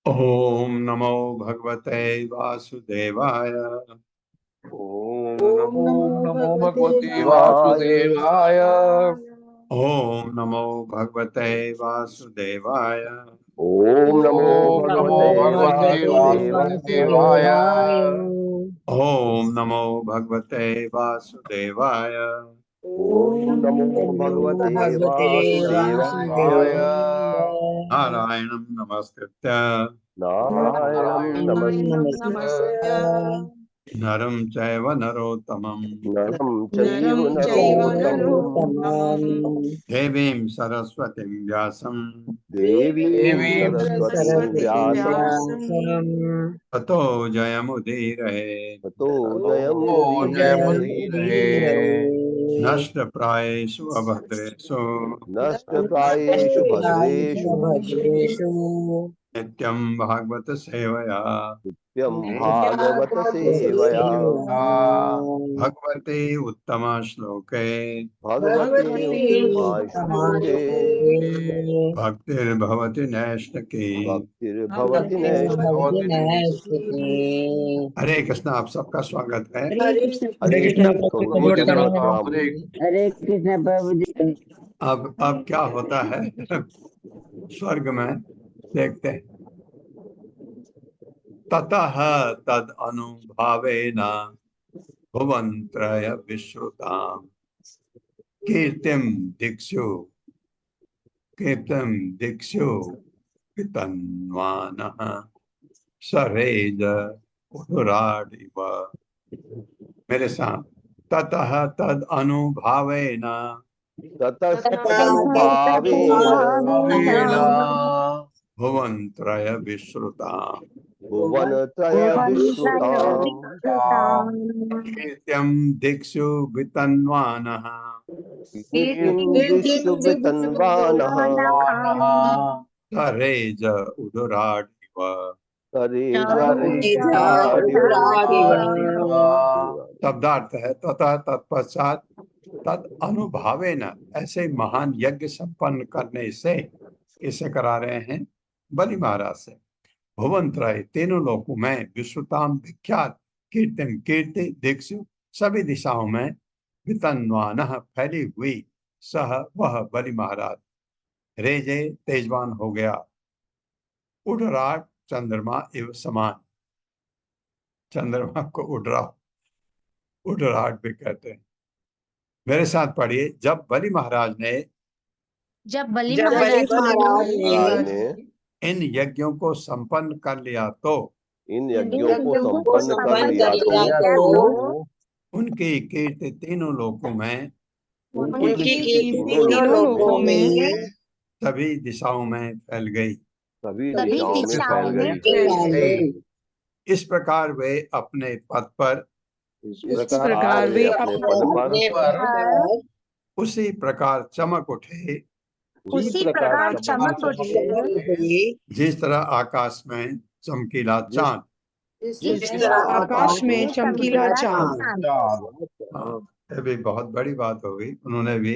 ओम नमो भगवते वासुदेवाय। ओम नमो भगवते वासुदेवाय। ओम नमो भगवते वासुदेवाय। ओम नमो भगवते वासुदेवाय। ओम नमो भगवते वासुदेवाय। ओम नमो भगवते वासुदेवाय। नारायणं नमस्कृत्य नारायणं नमस्कृत्य नरं चैव नरोत्तमं नरं चैव नरं चैव नरोत्तमं नरोत्तमं देवीं सरस्वतीं व्यासं देवीं सरस्वतीं सरस्वतीं व्यासं व्यासं ततो जयमुदीरये। ततो जयमुदीरये। नष्टप्रायेषु अभद्रेषु नष्टप्रायेषु भद्रेषु भद्रेषु नित्यं भागवत सेवया नित्यं भागवत सेवया भगवते उत्तम श्लोके भगवते उत्तमाश्लोके भक्तिर्भवति नैष्ठिकी। भक्तिर्भवति नैष्ठिकी। हरे कृष्ण, आप सबका स्वागत है। हरे कृष्ण प्रभु प्रणाम। हरे कृष्ण प्रभु जी। अब क्या होता है स्वर्ग में देखते हैं। ततः तद अनुभावेन भुवन्त्रय विश्रुताम् कीर्तिं दिक्षु पितन्वानः सरेज उदुराडिव। मेरे साथ, ततः तद अनुभावेन ततस्तदनुभावेन भुवन्त्रय विश्रुताम् भुवनत्रय विश्रुताम् कीर्त्यं दिक्षु वितन्वानः कीर्तिं दिक्षु वितन्वानः सरेज उदुराडिव। सरेज उदुराडिव। शब्दार्थ है तथा तत्पश्चात तद अनुभावेन, ऐसे महान यज्ञ संपन्न करने से, किसे करा रहे हैं? बलि महाराज से। भुवनत्रय, तीनों लोकों में, विश्रुताम विख्यात, कीर्तिम कीर्ति, दिक्षु सभी दिशाओं में, वितन्वानः फैली हुई, सह वह बलि महाराज, रेजे तेजवान हो गया, उडराट चंद्रमा एवं समान। चंद्रमा को उडराट भी कहते हैं। मेरे साथ पढ़िए। जब बलि महाराज ने ने इन यज्ञों को संपन्न कर लिया तो इन यज्ञों को संपन्न कर लिया तो उनकी कीर्ति तीनों लोकों में, उनकी कीर्ति तीनों लोकों में सभी दिशाओं में फैल गई। सभी दिशाओं में फैल गई। इस प्रकार वे अपने पद पर इस प्रकार वे अपने पद पर उसी प्रकार चमक उठे, उसी प्रकार चमक उठे जिस तरह आकाश में चमकीला चांद। आकाश में चमकीला चांद। हाँ, ये भी बहुत बड़ी बात हो गई। उन्होंने भी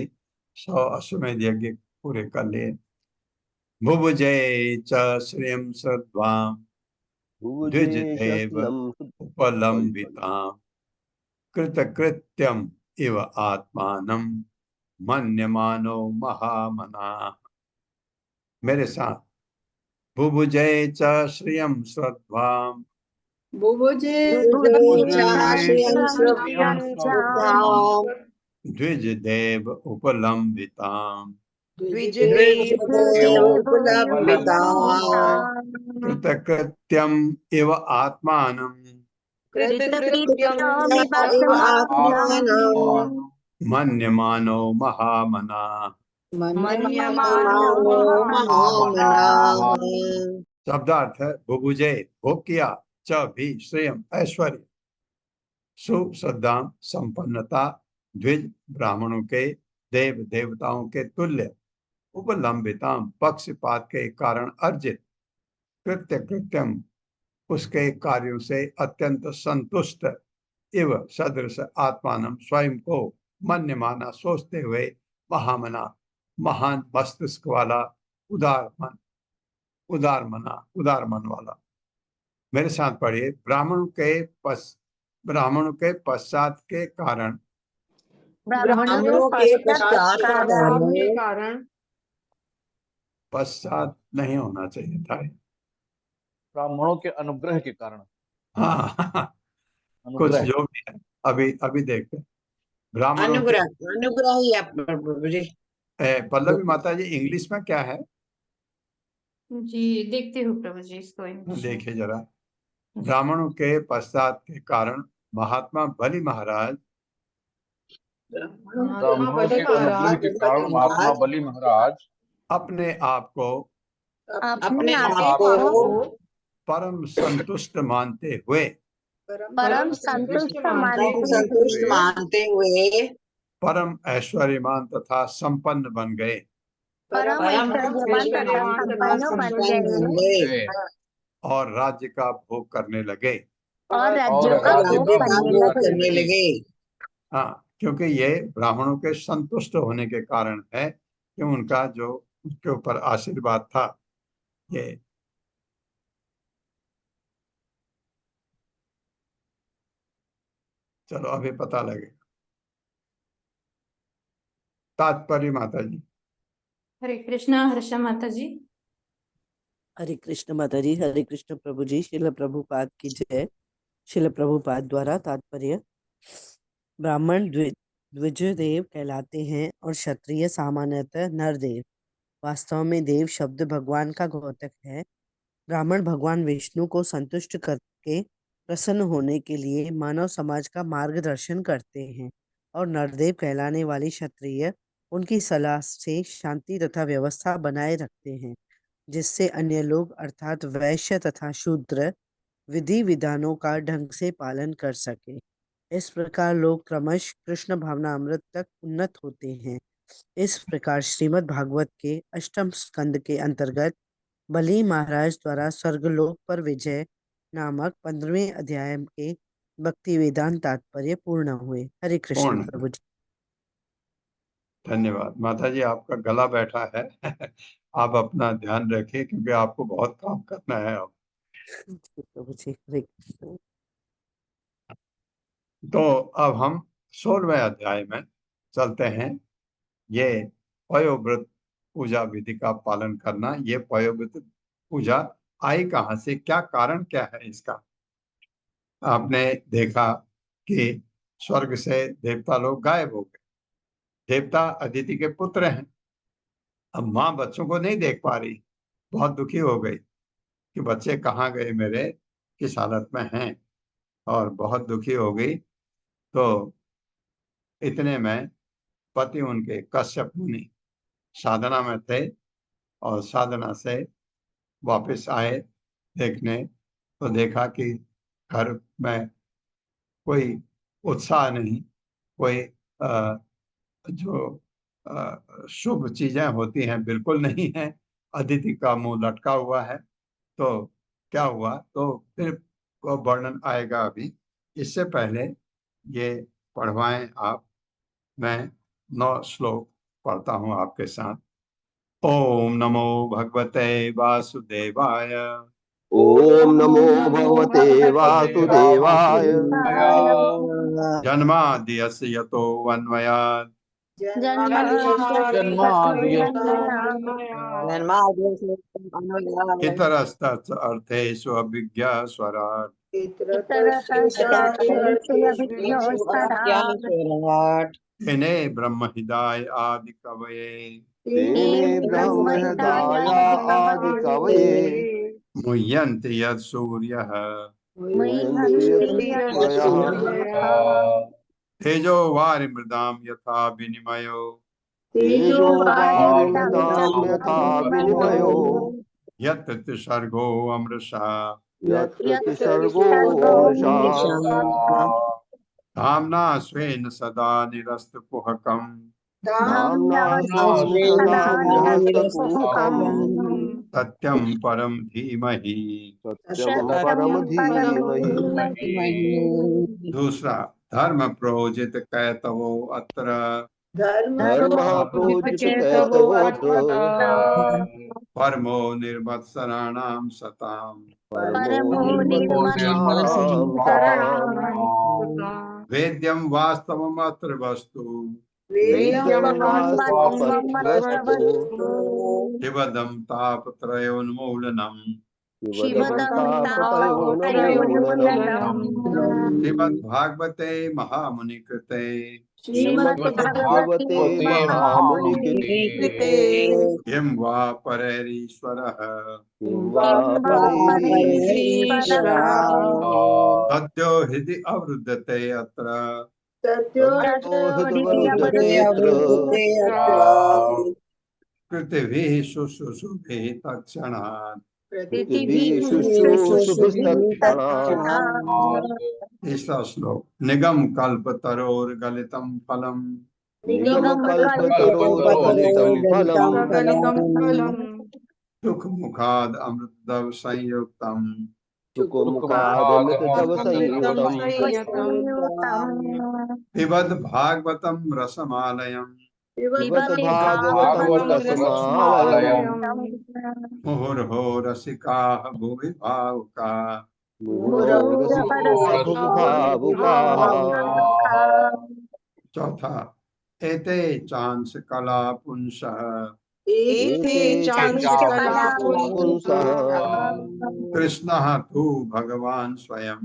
100 अश्वमेध यज्ञ पूरे कर लिए। भुभुजे च श्रियं श्रद्धां द्विजदेव उपलम्बितां कृतकृत्यम् इव आत्मानं मन्यमानो महामनाः। मेरे साथ, बुभुजे च श्रियं श्रद्धां द्विजदेव उपलम्बितां कृतकृत्यम् इव आत्मानं मन्यमानो महामनाः। शब्दार्थ है बुभुजे, भोग किया, च भी श्रेयम ऐश्वर्य, सुश्रद्धा संपन्नता, द्विज ब्राह्मणों के, देव देवताओं के तुल्य, उपलंबिताम पक्षपात के कारण अर्जित, कृत्य कृत्यम उसके कार्यों से अत्यंत संतुष्ट, इव सदृश आत्मानम स्वयं को मन्यमाना सोचते हुए, महामना महान मस्तिष्क वाला, उदार मन वाला। मेरे साथ पढ़िए। ब्राह्मणों के पश्चात के कारण, पश्चात नहीं होना चाहिए था, ब्राह्मणों के अनुग्रह के कारण। हाँ कुछ जो भी है, अभी देखते हैं। ब्राह्मणों के पल्लवी माता जी, इंग्लिश में क्या है? जी देखते हो प्रभु जी इसको। देखिए जरा। ब्राह्मणों के पश्चात के कारण महात्मा बलि महाराज ब्राह्मणों के अनुग्रह के कारण महात्मा बलि महाराज अपने आप को अपने आप आप को परम संतुष्ट मानते हुए परम संतुष्ट संतुष्ट मानते हुए परम ऐश्वर्यमान तथा संपन्न बन गए परम ऐश्वर्यवान तथा संपन्न बन गए और राज्य का भोग करने लगे। और राज्यों का भोग करने लगे। हाँ, क्योंकि ये ब्राह्मणों के संतुष्ट होने के कारण है कि उनका जो उनके ऊपर आशीर्वाद था ये। चलो अभी पता लगेगा। तात्पर्य माता जी। हरे कृष्णा हर्षा माता जी। हरे कृष्ण माता जी। हरे कृष्ण प्रभु जी। शिल प्रभुपाद की जय। शिल प्रभुपाद द्वारा तात्पर्य, ब्राह्मण द्विजदेव कहलाते हैं और क्षत्रिय सामान्यतः नरदेव। वास्तव में देव शब्द भगवान का द्योतक है। ब्राह्मण भगवान विष्णु को संतुष्ट करके प्रसन्न होने के लिए मानव समाज का मार्गदर्शन करते हैं और नरदेव कहलाने वाली क्षत्रिय उनकी सलाह से शांति तथा व्यवस्था बनाए रखते हैं, जिससे अन्य लोग अर्थात वैश्य तथा शूद्र विधि विधानों का ढंग से पालन कर सके। इस प्रकार लोग क्रमश कृष्ण भावना अमृत तक उन्नत होते हैं। इस प्रकार श्रीमद् भागवत के अष्टम स्कंद के अंतर्गत बलि महाराज द्वारा स्वर्गलोक पर विजय नामक 15वें अध्याय के भक्ति वेदांत तात्पर्य पूर्ण हुए। हरे कृष्ण पूर्ण। प्रभु जी। धन्यवाद माता जी, आपका गला बैठा है आप अपना ध्यान रखिए क्योंकि आपको बहुत काम करना है अब। प्रभु जी हरे कृष्ण। तो अब हम 16वें अध्याय में चलते हैं। ये पयोव्रत पूजा विधि का पालन करना, ये पयोव्रत पूजा आई कहाँ से, क्या कारण क्या है इसका। आपने देखा कि स्वर्ग से देवता लोग गायब हो गए। देवता अदिति के पुत्र हैं। अब माँ बच्चों को नहीं देख पा रही, बहुत दुखी हो गई कि बच्चे कहाँ गए मेरे, किस हालत में हैं, और बहुत दुखी हो गई। तो इतने में पति उनके कश्यप मुनि साधना में थे और साधना से वापस आए देखने, तो देखा कि घर में कोई उत्साह नहीं, कोई जो शुभ चीजें होती हैं बिल्कुल नहीं है। अदिति का मुंह लटका हुआ है। तो क्या हुआ, तो फिर वो वर्णन आएगा अभी। इससे पहले ये पढ़वाएं आप। मैं 9 श्लोक पढ़ता हूँ आपके साथ। ओम नमो भगवते वासुदेवाय। ओम नमो भगवते वासुदेवाय। जन्माद्यस्य यतो वन्मयात् इतरस्तस्य अर्थेषु अभिज्ञा स्वराट् तेने ब्रह्महृदाय आदि कवये तेने ब्रह्म हृदय आदि कवये मुह्यन्ति यत् सूर्यः मुह्यन्ति यत्सूर्यः तेजो वारिमृदां यथा विनिमयो तेजो वारिमृदां यथा विनिमयो यत्र त्रिसर्गो अमृषा यत्र त्रिसर्गो मृषा धाम्ना स्वेन सदा निरस्तकुहकम् धाम्ना स्वेन सदा निरस्तकुहकम् सत्यं परं धीमहि। सत्यं परम धीमहि। दूसरा, धर्म प्रोजित कैतवो अत्र धर्मः प्रोजित कैतवोऽत्र परमो निर्मत्सराणां सताम् परमो निर्मत्सराणां सताम् वेद्यं वास्तवमत्र वस्तु वेद्यं वास्तवमत्र शिवदं तापत्रयोन्मूलनम् शिवदं श्रीमद्भागवते महामुनि कृते श्रीमद्भगवते महामुनि कृते किं वा परैरीश्वरः किं वा परैरीश्वरः सद्यो हृदि अवरुद्धते अत्र हृदवरुद्धते यत्र कृतिभिः शुश्रूषुभिः तत्क्षणात्। पृथिवी शुश्रूषुभिस्तत्क्षणात् तीसरा श्लोक। निगम कल्प तरोर्गलितं फलम् निगमकल्पतरोर्गलितं फलम् सुख मुखाद अमृतद्रव संयुक्तम् सुखमुखादमृतद्रव संयुक्तम् पिबद भागवतं रसमालयम् पिबत भागवतं रसमालयम् मुहुर्हो रसिकाः भुवि भावुकाः। मुहुरो रसिका भुवि भावुकाः। चौथा। एते चांस कला पुंसः एते चांस्कला पुंसः कृष्णः तु भगवान् स्वयं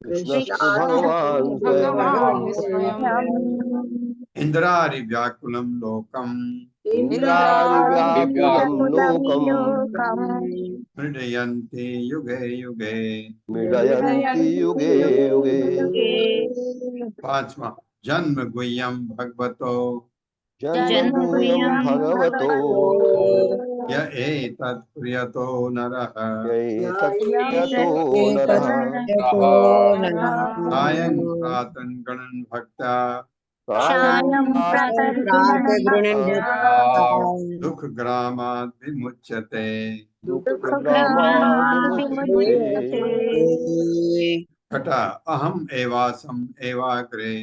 कृष्णस्तु भगवान् स्वयम् इन्द्रारिव्याकुलं लोकम् इन्द्रारिव्याकुलं लोकम् मृडयन्ति युगे युगे। मीडयन्ति युगे युगे। पांचवा। जन्म गुह्यं भगवतो जन्मगुह्यं भगवतो य एतत् प्रियतो नरः एतत्प्रियतो नरः सायं प्रातः गणन् भक्त्या सायं दुःख ग्रामात् विमुच्यते। दुःखग्रामात् विमुच्यते। घटा। अहम् एवासम् एवाग्रे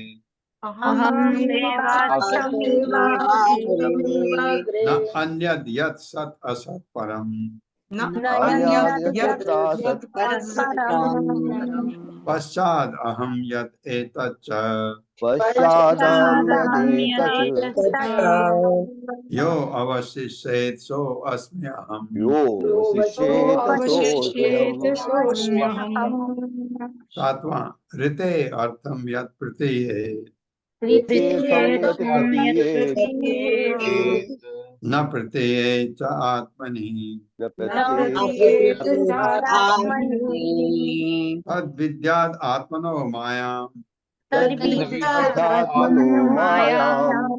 न अन्यद् यत् सत् असत् परम् नान्यद्यत्रासत् पश्चाद् अहं यत् एतच्च पश्चादहं यदेतत् यो अवशिष्येत् सो अस्मि अहम्। यो वशिष्येत सोऽस्म्यहम्। सातवां। ऋते अर्थं यत् प्रतीयेत् तीर्थं यत् प्रतीयेत् न प्रत्यये च आत्मनि न प्रतीयेत् तद्विद्याद् आत्मनो मायाम् तद्विद्यात्मनो मायाम्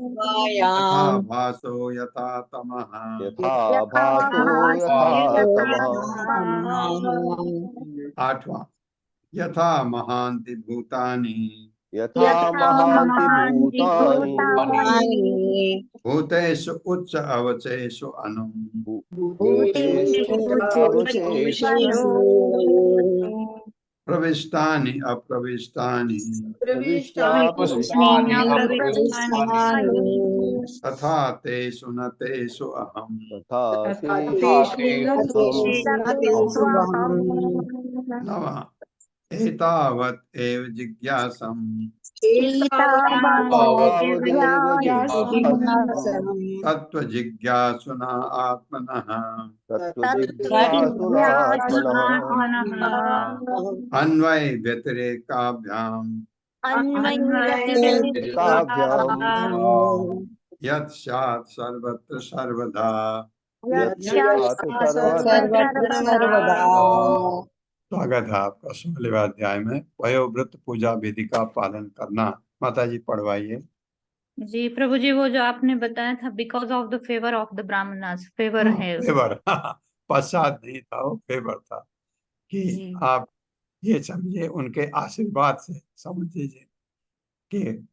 यथा भासो यथा तमः। यथा भासो यथा तमः। आठवां। यथा महान्ति भूतानि यथा महान्ति भूतानि भूतेषु उच्च अवचेषु अणुम् भूतेषु अवशेषेषु प्रविष्टानि अप्रविष्टानि प्रविष्टानि तथा तेषु न तेषु अहम्। तथा तेषु नवः। एतावत् एव जिज्ञासम् तावदेव जिज्ञासम् तत्त्वजिज्ञासुना आत्मनः तत्त्वजिज्ञासुनात्मनः अन्वय व्यतिरेकाभ्याम् काभ्याम् यत् स्यात् सर्वत्र सर्वदा। यत् सर्वत्र स्वागत है आपका 16वें अध्याय में वयोवृत्त पूजा विधि का पालन करना। माता जी पढ़वाइए। जी प्रभु जी, वो जो आपने बताया था, because of the favour of the Brahmanas, favour है फेवर पश्चात नहीं था, वो फेवर था कि जी। आप ये समझिए उनके आशीर्वाद से समझ लीजिए कि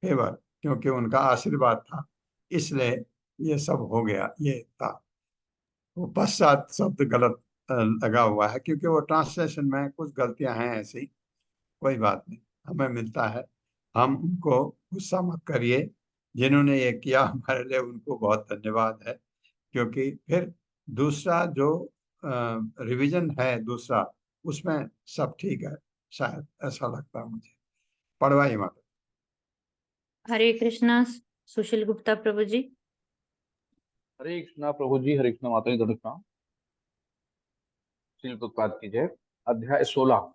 फेवर, क्योंकि उनका आशीर्वाद था इसलिए ये सब हो गया। ये था वो पश्चात शब्द गलत लगा हुआ है, क्योंकि वो ट्रांसलेशन में कुछ गलतियां हैं ऐसी। कोई बात नहीं, हमें मिलता है। हम उनको गुस्सा मत करिए, जिन्होंने ये किया हमारे लिए उनको बहुत धन्यवाद है। क्योंकि फिर दूसरा जो रिवीजन है दूसरा, उसमें सब ठीक है, शायद ऐसा लगता है मुझे। पढ़वाइए माता। हरे कृष्णा सुशील गुप्ता प्रभु जी। हरे कृष्णा प्रभु जी, हरे कृष्णा माता जी, कृष्णा। श्रील प्रभुपाद की जय। अध्याय 16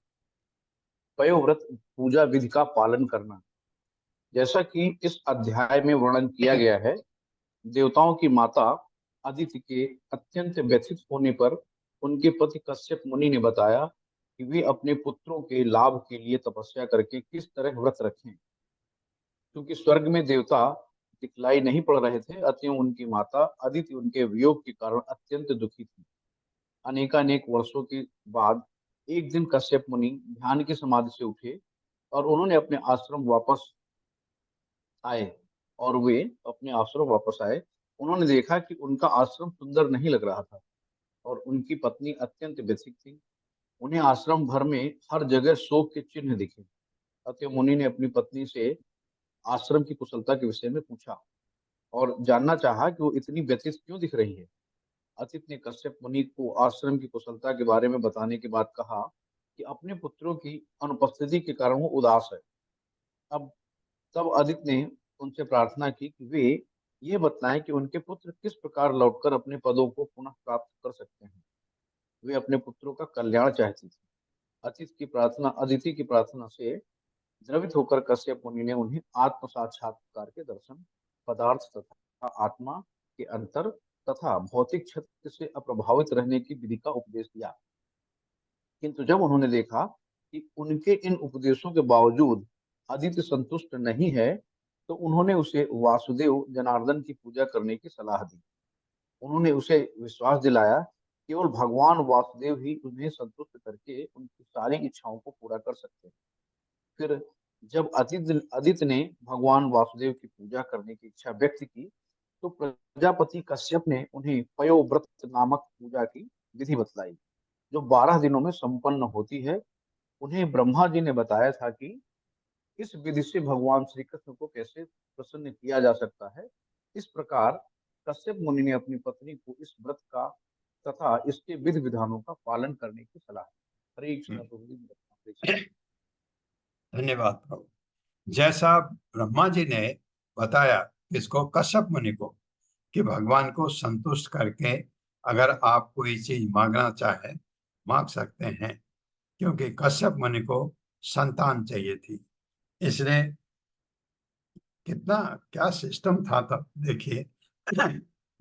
वयोव्रत पूजा विधि का पालन करना। जैसा कि इस अध्याय में वर्णन किया गया है, देवताओं की माता अदिति के अत्यंत व्यथित होने पर उनके पति कश्यप मुनि ने बताया कि वे अपने पुत्रों के लाभ के लिए तपस्या करके किस तरह व्रत रखें। क्योंकि स्वर्ग में देवता दिखलाई नहीं पड़ रहे थे, अतएव उनकी माता अदिति उनके वियोग के कारण अत्यंत दुखी थी। अनेकानेक वर्षों के बाद एक दिन कश्यप मुनि ध्यान की समाधि से उठे और उन्होंने अपने आश्रम वापस आए और वे अपने आश्रम वापस आए। उन्होंने देखा कि उनका आश्रम सुंदर नहीं लग रहा था और उनकी पत्नी अत्यंत व्यथित थी। उन्हें आश्रम भर में हर जगह शोक के चिन्ह दिखे। अतः मुनि ने अपनी पत्नी से आश्रम की कुशलता के विषय में पूछा और जानना चाहा कि वो इतनी व्यथित क्यों दिख रही है। अतिथ ने कश्यप मुनि को आश्रम की कुशलता के बारे में बताने के बाद कहा कि अपने पुत्रों की अनुपस्थिति के कारण वो उदास है। अब तब अदिति ने उनसे प्रार्थना की कि वे ये बताएं कि उनके पुत्र किस प्रकार लौटकर अपने पदों को पुनः प्राप्त कर सकते हैं। वे अपने पुत्रों का कल्याण चाहती थी। अदिति की प्रार्थना से द्रवित होकर कश्यप मुनि ने उन्हें आत्म साक्षात्कार के दर्शन, पदार्थ तथा आत्मा के अंतर तथा भौतिक क्षेत्र से अप्रभावित रहने की विधि का उपदेश दिया। किंतु जब उन्होंने देखा कि उनके इन उपदेशों के बावजूद अदिति संतुष्ट नहीं है, तो उन्होंने उसे वासुदेव जनार्दन की पूजा करने की सलाह दी। उन्होंने उसे विश्वास दिलाया केवल भगवान वासुदेव ही उन्हें संतुष्ट करके उनकी सारी इच्छाओं को पूरा कर सकते हैं। फिर जब अदिति ने भगवान वासुदेव की पूजा करने की इच्छा व्यक्त की, तो प्रजापति कश्यप ने उन्हें पयोव्रत नामक पूजा की विधि बतलाई, जो 12 दिनों में संपन्न होती है। उन्हें ब्रह्मा जी ने बताया था कि इस विधि से भगवान श्री कृष्ण को कैसे प्रसन्न किया जा सकता है। इस प्रकार कश्यप मुनि ने अपनी पत्नी को इस व्रत का तथा इसके विधि विधानों का पालन करने की सलाह दी। हरे कृष्ण प्रभु जी। हरे कृष्ण। धन्यवाद प्रभु। जैसा ब्रह्मा जी ने बताया इसको कश्यप मुनि को कि भगवान को संतुष्ट करके अगर आप कोई चीज मांगना चाहे मांग सकते हैं, क्योंकि कश्यप मुनि को संतान चाहिए थी। इसलिए कितना क्या सिस्टम था तब देखिए।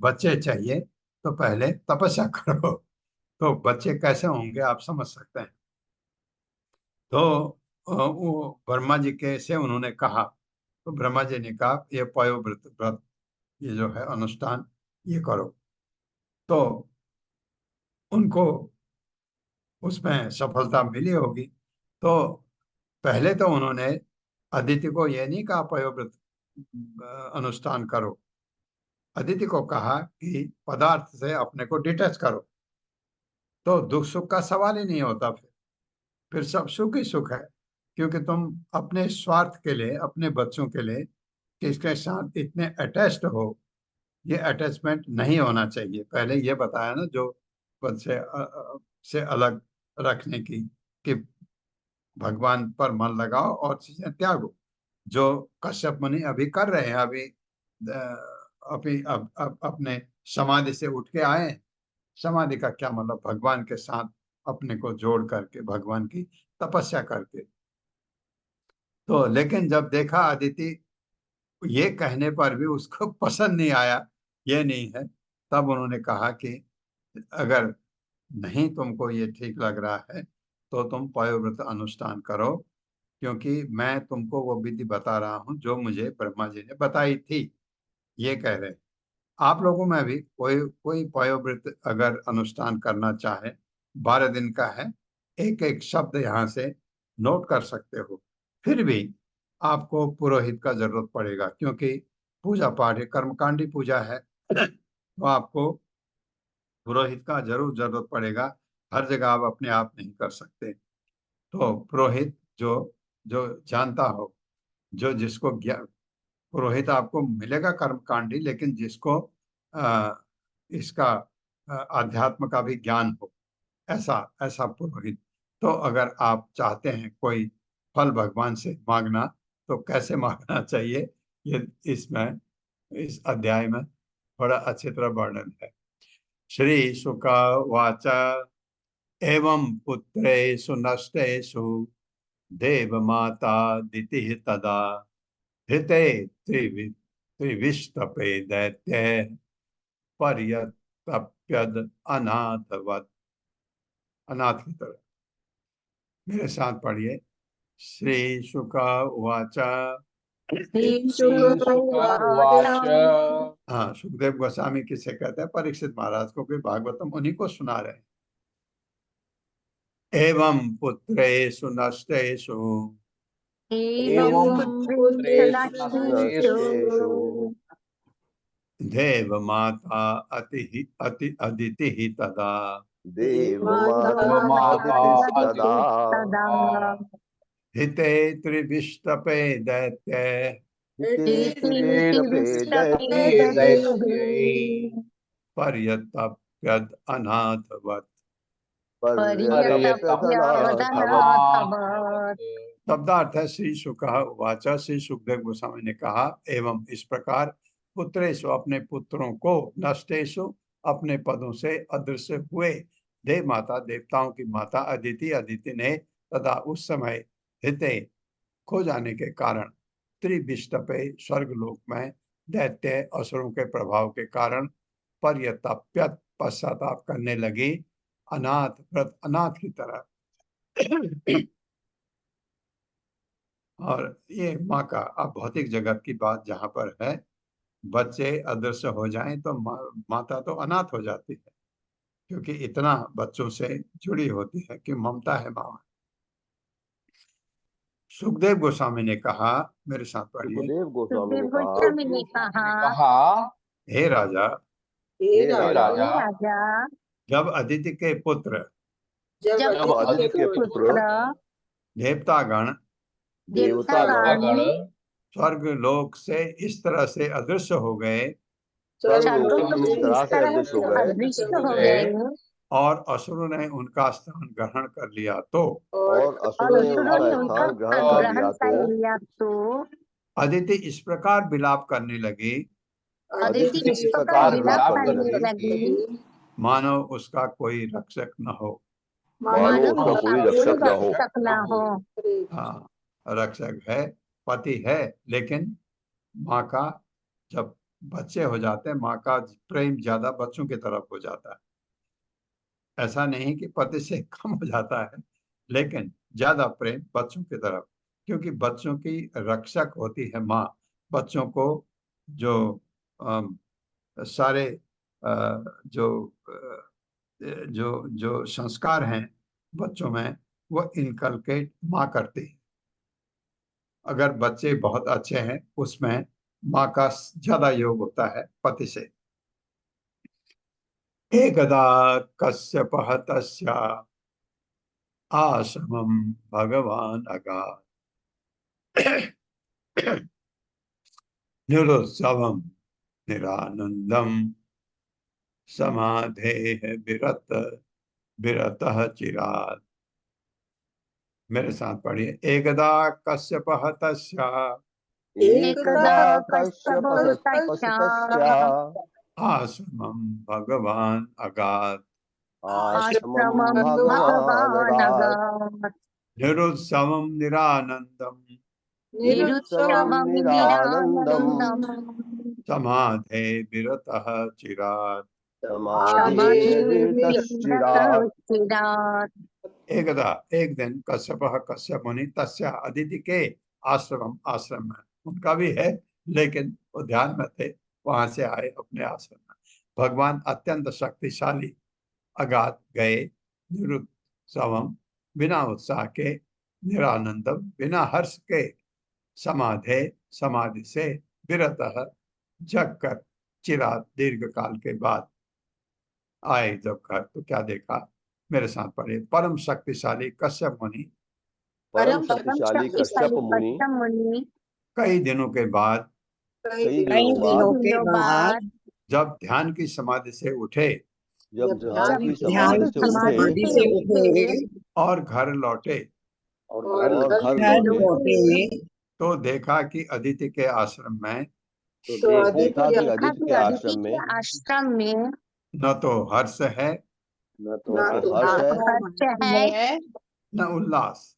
बच्चे चाहिए तो पहले तपस्या करो, तो बच्चे कैसे होंगे आप समझ सकते हैं। तो वो ब्रह्मा जी के से उन्होंने कहा, तो ब्रह्मा जी ने कहा ये पयोव्रत व्रत ये जो है अनुष्ठान ये करो। तो उनको उसमें सफलता मिली होगी। तो पहले तो उन्होंने अदिति को ये नहीं कहा पयोव्रत अनुष्ठान करो। अदिति को कहा कि पदार्थ से अपने को डिटैच करो, तो दुख सुख का सवाल ही नहीं होता। फिर सब सुख ही सुख है, क्योंकि तुम अपने स्वार्थ के लिए अपने बच्चों के लिए किसके साथ इतने अटैच्ड हो, ये अटैचमेंट नहीं होना चाहिए। पहले ये बताया ना, जो पद से अलग रखने की, कि भगवान पर मन लगाओ और चीजें त्यागो, जो कश्यप मुनि अभी कर रहे हैं। अभी अपने समाधि से उठ के आए हैं। समाधि का क्या मतलब? भगवान के साथ अपने को जोड़ करके भगवान की तपस्या करके। तो लेकिन जब देखा अदिति ये कहने पर भी उसको पसंद नहीं आया, ये नहीं है, तब उन्होंने कहा कि अगर नहीं तुमको ये ठीक लग रहा है तो तुम पयोव्रत अनुष्ठान करो, क्योंकि मैं तुमको वो विधि बता रहा हूँ जो मुझे ब्रह्मा जी ने बताई थी। ये कह रहे, आप लोगों में भी कोई कोई पयोव्रत अगर अनुष्ठान करना चाहे, 12 दिन का है, एक एक शब्द यहाँ से नोट कर सकते हो। फिर भी आपको पुरोहित का जरूरत पड़ेगा, क्योंकि पूजा पाठ है, कर्मकांडी पूजा है। तो आपको पुरोहित का जरूर जरूरत पड़ेगा। हर जगह आप अपने आप नहीं कर सकते। तो पुरोहित जो जो जानता हो, जो जिसको पुरोहित आपको मिलेगा कर्मकांडी, लेकिन जिसको आ, इसका अध्यात्म का भी ज्ञान हो, ऐसा ऐसा पुरोहित। तो अगर आप चाहते हैं कोई फल भगवान से मांगना, तो कैसे मांगना चाहिए, ये इसमें इस अध्याय में बड़ा अच्छी तरह वर्णन है। श्री शुक वाच एवं पुत्रेषु नष्टेषु देवमाता दिति तदा हिते त्रिविष्टपे दैत्य पर्यतप्यद अनाथवत। अनाथ की तरह। मेरे साथ पढ़िए। श्री शुक उवाच। हाँ, सुखदेव गोस्वामी किसे कहते हैं? परीक्षित महाराज को, भी भागवतम उन्हीं को सुना रहे हैं। एवं पुत्रेषु नष्टेषु देव माता अति अदिति तदा हिते त्रिविष्टपे दैत्य पर्यतप्यद अनाथवत। शब्दार्थ है श्री शुक उवाच। श्री सुखदेव गोस्वामी ने कहा, एवं इस प्रकार पुत्रेशु अपने पुत्रों को, नष्टेशु अपने पदों से अदृश्य हुए, देव माता देवताओं की माता अदिति अदिति ने तथा उस समय हिते खो जाने के कारण त्रिविष्टपे स्वर्गलोक में दैत्य असुरों के प्रभाव के कारण पर्यतप्यत पश्चाताप करने लगी अनाथ व्रत अनाथ की तरह। और ये माँ का अब भौतिक जगत की बात जहाँ पर है, बच्चे अदृश्य हो जाएं तो माता तो अनाथ हो जाती है, क्योंकि इतना बच्चों से जुड़ी होती है कि ममता है माँ। सुखदेव गोस्वामी ने कहा, मेरे साथ पढ़िए। सुखदेव गोस्वामी ने गोस्वामी ने कहा, हे राजा, जब अदिति के पुत्र जब अदिति के पुत्र देवतागण स्वर्ग लोक से इस तरह से अदृश्य हो गए और असुरों ने उनका स्थान ग्रहण कर लिया तो अदिति इस प्रकार विलाप करने लगी मानो उसका कोई रक्षक न हो। हाँ, रक्षक है, पति है, लेकिन माँ का जब बच्चे हो जाते हैं, माँ का प्रेम ज्यादा बच्चों की तरफ हो जाता है। ऐसा नहीं कि पति से कम हो जाता है, लेकिन ज्यादा प्रेम बच्चों की तरफ, क्योंकि बच्चों की रक्षक होती है माँ। बच्चों को जो सारे जो संस्कार हैं बच्चों में, वो इनकलकेट माँ करती है। अगर बच्चे बहुत अच्छे हैं, उसमें माँ का ज्यादा योग होता है पति से। एकदा कश्यपः तस्य आश्रमं भगवान अगात् निरुत्सवं निरानंदम समाधेः विरतः चिरात्। मेरे साथ पढ़िए। एकदा कश्यपः तस्य आश्रमं भगवान अगात् निरुत्सवं निरानंदम समाधे विरतः चिरात्। एकदा एक दिन कश्यप मुनि तस्य अदिति के आश्रम में, उनका भी है लेकिन वो ध्यान में थे, वहां से आए अपने आश्रम में। भगवान अत्यंत शक्तिशाली अगाध गए, निरुत्सवम बिना उत्साह के, निरानंदम बिना हर्ष के, समाधि से, विरतः जग कर, चिरात दीर्घ काल के बाद आए जब घर तो क्या देखा? मेरे साथ पढ़े। परम शक्तिशाली कश्यप मुनि कई दिनों के बाद जब ध्यान की समाधि से उठे और घर लौटे तो देखा कि अदिति के आश्रम में न तो हर्ष है न उल्लास।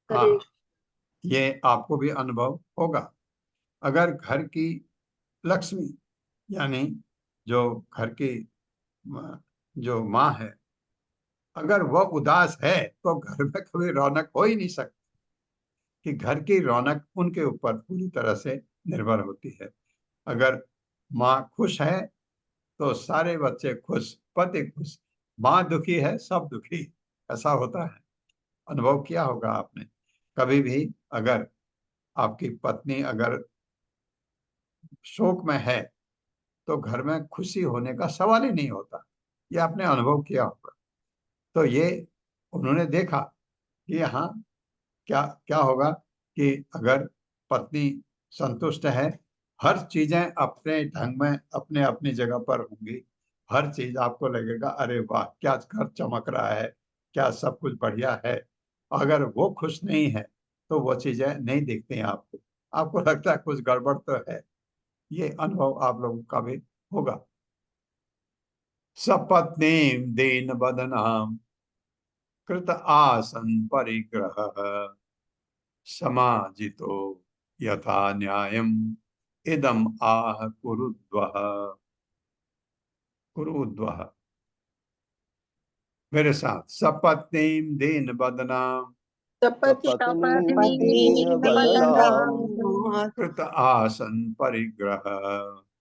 हाँ, ये आपको भी अनुभव होगा। अगर घर की लक्ष्मी यानी जो घर की जो माँ है, अगर वह उदास है तो घर में कभी रौनक हो ही नहीं सकती, कि घर की रौनक उनके ऊपर पूरी तरह से निर्भर होती है। अगर माँ खुश है तो सारे बच्चे खुश, पति खुश। माँ दुखी है, सब दुखी। ऐसा होता है, अनुभव किया होगा आपने कभी भी। अगर आपकी पत्नी अगर शोक में है तो घर में खुशी होने का सवाल ही नहीं होता। ये आपने अनुभव किया होगा। तो ये उन्होंने देखा कि यहाँ क्या क्या होगा कि अगर पत्नी संतुष्ट है, हर चीजें अपने ढंग में अपने अपनी जगह पर होंगी। हर चीज आपको लगेगा अरे वाह क्या घर चमक रहा है, क्या सब कुछ बढ़िया है। अगर वो खुश नहीं है तो वो चीजें नहीं दिखती हैं आपको, आपको लगता है कुछ गड़बड़ तो है। ये अनुभव आप लोगों का भी होगा। सपत्नीं दीन बदनाम कृत आसन परिग्रह समाजितो यथा न्यायम इदम आह कुरुद्वः। कुरुद्वः मेरे साथ। सपत्नीं दीन बदनाम सपत्नीं दीनवदनां कृत आसन परिग्रह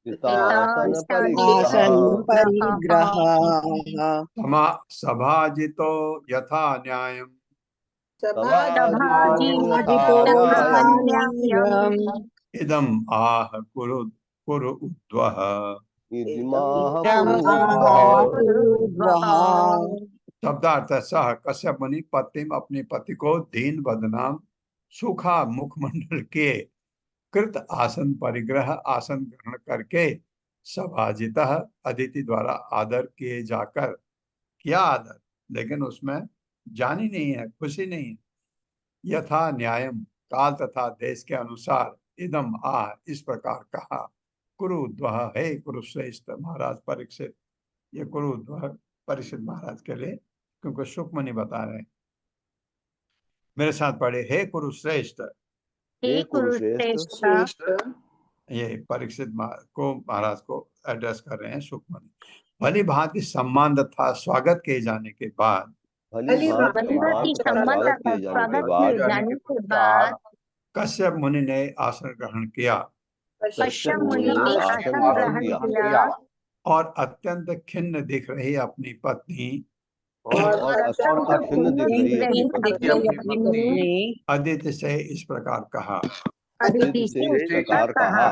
कृतासन परिग्रह आसन परिग्रह समाजितो यथा न्यायम समाजितो यथा समाजितो यथा न्यायम् न्यायम् इदम आह कुरुद्वः। इदिमाह इदम् कुरुद्वः। आह कुरुद्वः। शब्दार्थ है, सह कश्यप मुनि पत्नी अपनी पति को दीन बदनाम सूखा मुखमंडल के कृत आसन परिग्रह आसन ग्रहण करके सभाजित अतिथि द्वारा आदर किए जाकर, किया आदर लेकिन उसमें जानी नहीं है, खुशी नहीं है। यथा न्यायम काल तथा देश के अनुसार इदम आह इस प्रकार कहा। कुरुद्वह हे कुरुश्रेष्ठ महाराज परीक्षित। ये कुरुद्वह परीक्षित महाराज के लिए, क्योंकि सुखमणि बता रहे हैं। मेरे साथ पढ़े, हे कुरुश्रेष्ठ। हे कुरुश्रेष्ठ। श्रेष्ठ ये परीक्षित को महाराज को एड्रेस कर रहे हैं सुखमणि। भली भांति सम्मान तथा स्वागत किए जाने के बाद भली भांति सम्मान तथा स्वागत किए जाने के बाद जाने के बाद कश्यप मुनि ने आसन ग्रहण किया कश्यप मुनि ने आसन ग्रहण किया और अत्यंत खिन्न दिख रही अपनी पत्नी और अत्यंत खिन्न दिख रही अपनी पत्नी अदिति से इस प्रकार कहा। अदिति से इस प्रकार कहा।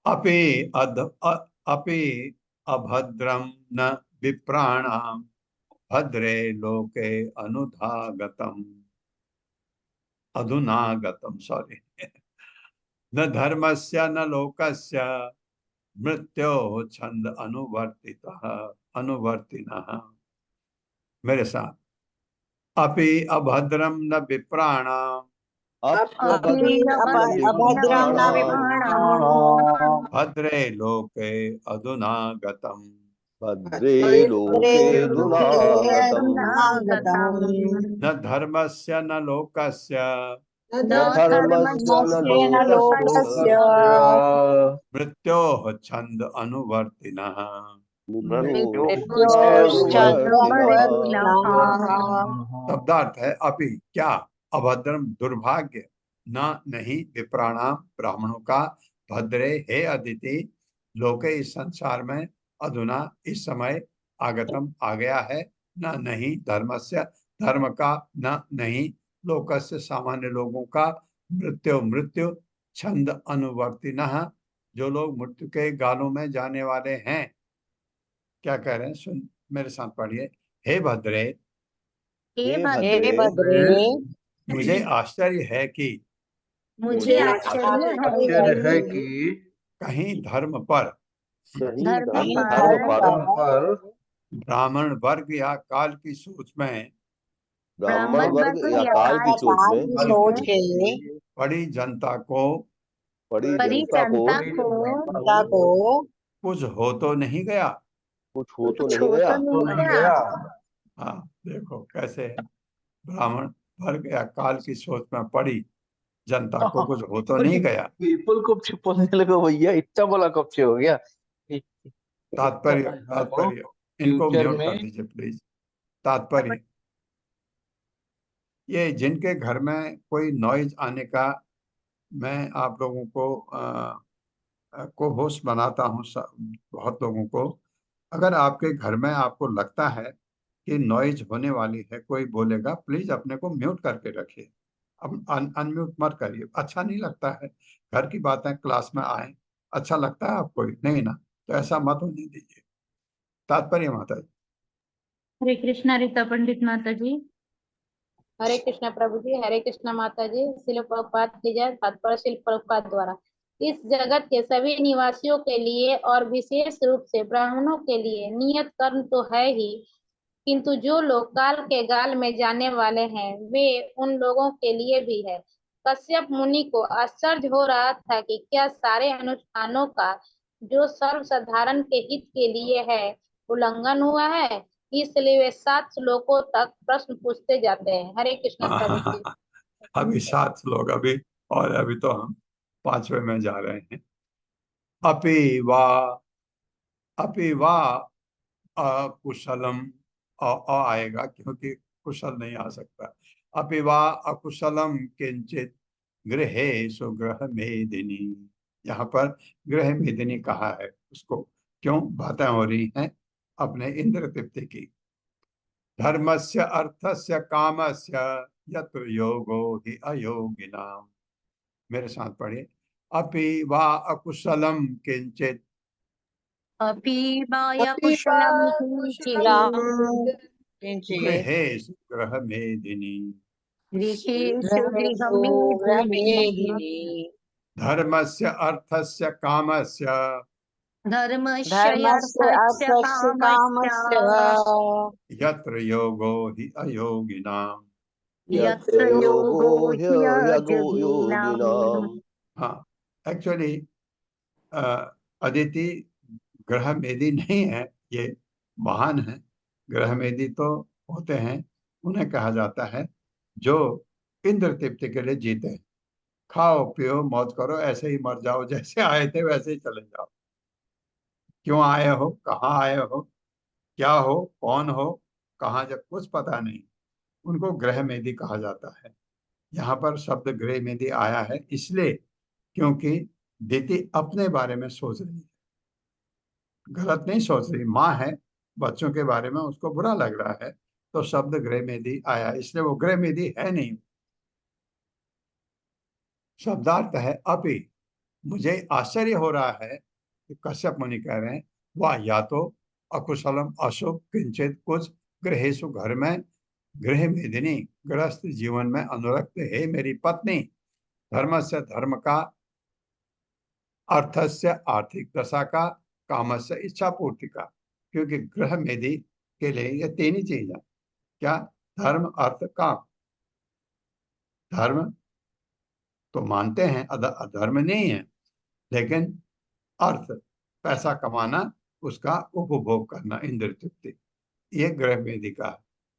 अपि अपि अभद्रम न विप्राणाम भद्रे लोके अनुधागतम अधुनागतम सॉरी न धर्मस्य न लोकस्य मृत्यो छंद अनुवर्तिनः। मेरे साथ। अपि अभद्रम न विप्राणाम अभद्रं न विप्राणाम् भद्रे लोके अधुना गतम भद्रे लोके अधुनागतम् न धर्मस्य न लोकस्य न धर्मस्य न लोकस्य मृत्योः छंद अनुवर्तिनः। शब्दार्थ है, अपि क्या अभद्रम दुर्भाग्य न नहीं विप्राणाम ब्राह्मणों का भद्रे हे अदिति लोके इस संसार में अधुना इस समय आगतम आ गया है न नहीं धर्मस्य धर्म का न नहीं लोकस्य सामान्य लोगों का मृत्यु मृत्यु छंद अनुवर्तिनः जो लोग मृत्यु के गालों में जाने वाले हैं। क्या कह रहे हैं, सुन मेरे साथ पढ़िए। हे भद्रे हे हे भद्रे मुझे आश्चर्य है कि मुझे आश्चर्य है कि कहीं धर्म पर कहीं धर्म धर्म पर ब्राह्मण वर्ग या काल की सोच में ब्राह्मण वर्ग या काल की सोच में बड़ी जनता को बड़ी जनता को कुछ हो तो नहीं गया। कुछ हो तो नहीं गया। हाँ देखो कैसे है ब्राह्मण भर गया, काल की सोच में पड़ी जनता को कुछ हो तो नहीं गया। पीपल कब से बोलने लगा भैया, इतना बड़ा कब से हो गया? तात्पर्य तात्पर्य इनको फ्यूचर म्यूट कर में दीजिए प्लीज। तात्पर्य ये जिनके घर में कोई नॉइज आने का मैं आप लोगों को होस्ट बनाता हूँ, बहुत लोगों को। अगर आपके घर में आपको लगता है कि नॉइज होने वाली है, कोई बोलेगा, प्लीज अपने को म्यूट करके रखिए। अब अनम्यूट मत करिए, अच्छा नहीं लगता है। घर की बातें क्लास में आए, अच्छा लगता है आपको? नहीं ना, तो ऐसा मत होने दीजिए। तात्पर्य माता जी। हरे कृष्णा रीता पंडित माता जी। हरे कृष्णा प्रभु जी, हरे कृष्णा माता जी। शिल प्रभुपाद की जय। तात्पर्य शिल प्रभुपाद द्वारा इस जगत के सभी निवासियों के लिए और विशेष रूप से ब्राह्मणों के लिए नियत कर्म तो है ही, किंतु जो लोग काल के गाल में जाने वाले हैं वे उन लोगों के लिए भी है। कश्यप मुनि को आश्चर्य हो रहा था कि क्या सारे अनुष्ठानों का जो सर्वसाधारण के हित के लिए है उल्लंघन हुआ है, इसलिए वे 7 श्लोकों तक प्रश्न पूछते जाते हैं। हरे कृष्ण प्रभु जी। अभी 7 श्लोक अभी, और अभी तो हम 5वें में जा रहे हैं। अपि वा, अपि वा अकुशलम, आएगा क्योंकि कुशल नहीं आ सकता। अपि वा अकुशलम किंचित गृहेषु गृह मेदिनी, यहाँ पर गृह मेदिनी कहा है उसको, क्यों? बातें हो रही हैं अपने इंद्र तृप्ति की। धर्मस्य अर्थस्य कामस्य यत्र योगो हि अयोगिनाम। मेरे साथ पढ़िए। अपि वा अकुशलम किंचित अपि वाय अपि कुशलं वा किंचित् कुशलं किंचित् गृहेषु गृह मेदिनी गृहेषु गृहेषु गृहमेधिनी गृहमेधिनी धर्मस्य अर्थस्य कामस्य धर्मस्य धर्मस्यर्थस्य अर्थस्य कामस्य कामस्य यत्र योगो हि अयोगिनाम। यत्र यत्र योगो योगो ह्यगो ह्ययोगिनाम्। योगिनाम्। हाँ, एक्चुअली अदिति ग्रह मेदी नहीं है, ये महान है। ग्रह मेदी तो होते हैं, उन्हें कहा जाता है जो इंद्र तृप्ति के लिए जीते हैं। खाओ पियो मौज करो, ऐसे ही मर जाओ, जैसे आए थे वैसे ही चले जाओ। क्यों आए हो, कहाँ आए हो, क्या हो, कौन हो, कहाँ, जब कुछ पता नहीं, उनको ग्रह मेदी कहा जाता है। यहाँ पर शब्द ग्रह मेदी आया है इसलिए क्योंकि दीति अपने बारे में सोच रही है, गलत नहीं सोच रही। माँ है, बच्चों के बारे में उसको बुरा लग रहा है, तो शब्द गृह मेदी आया, इसलिए वो गृह मेदी है नहीं। शब्दार्थ है अपि। मुझे आश्चर्य हो रहा है कि कश्यप मुनि कह रहे हैं, वाह, या तो अकुशलम अशुभ किंचित कुछ गृहेशु घर में, गृह मेदिनी गृहस्थ जीवन में अनुरक्त है मेरी पत्नी, धर्म से धर्म का, अर्थस्य आर्थिक दशा का, कामस्य इच्छा पूर्ति का। क्योंकि गृह मेदी के लिए ये 3 ही चीज है। क्या? धर्म अर्थ काम। धर्म तो मानते हैं, अधर्म नहीं है, लेकिन अर्थ पैसा कमाना, उसका उपभोग करना, इंद्र तृप्ति, ये गृह मेदी का है।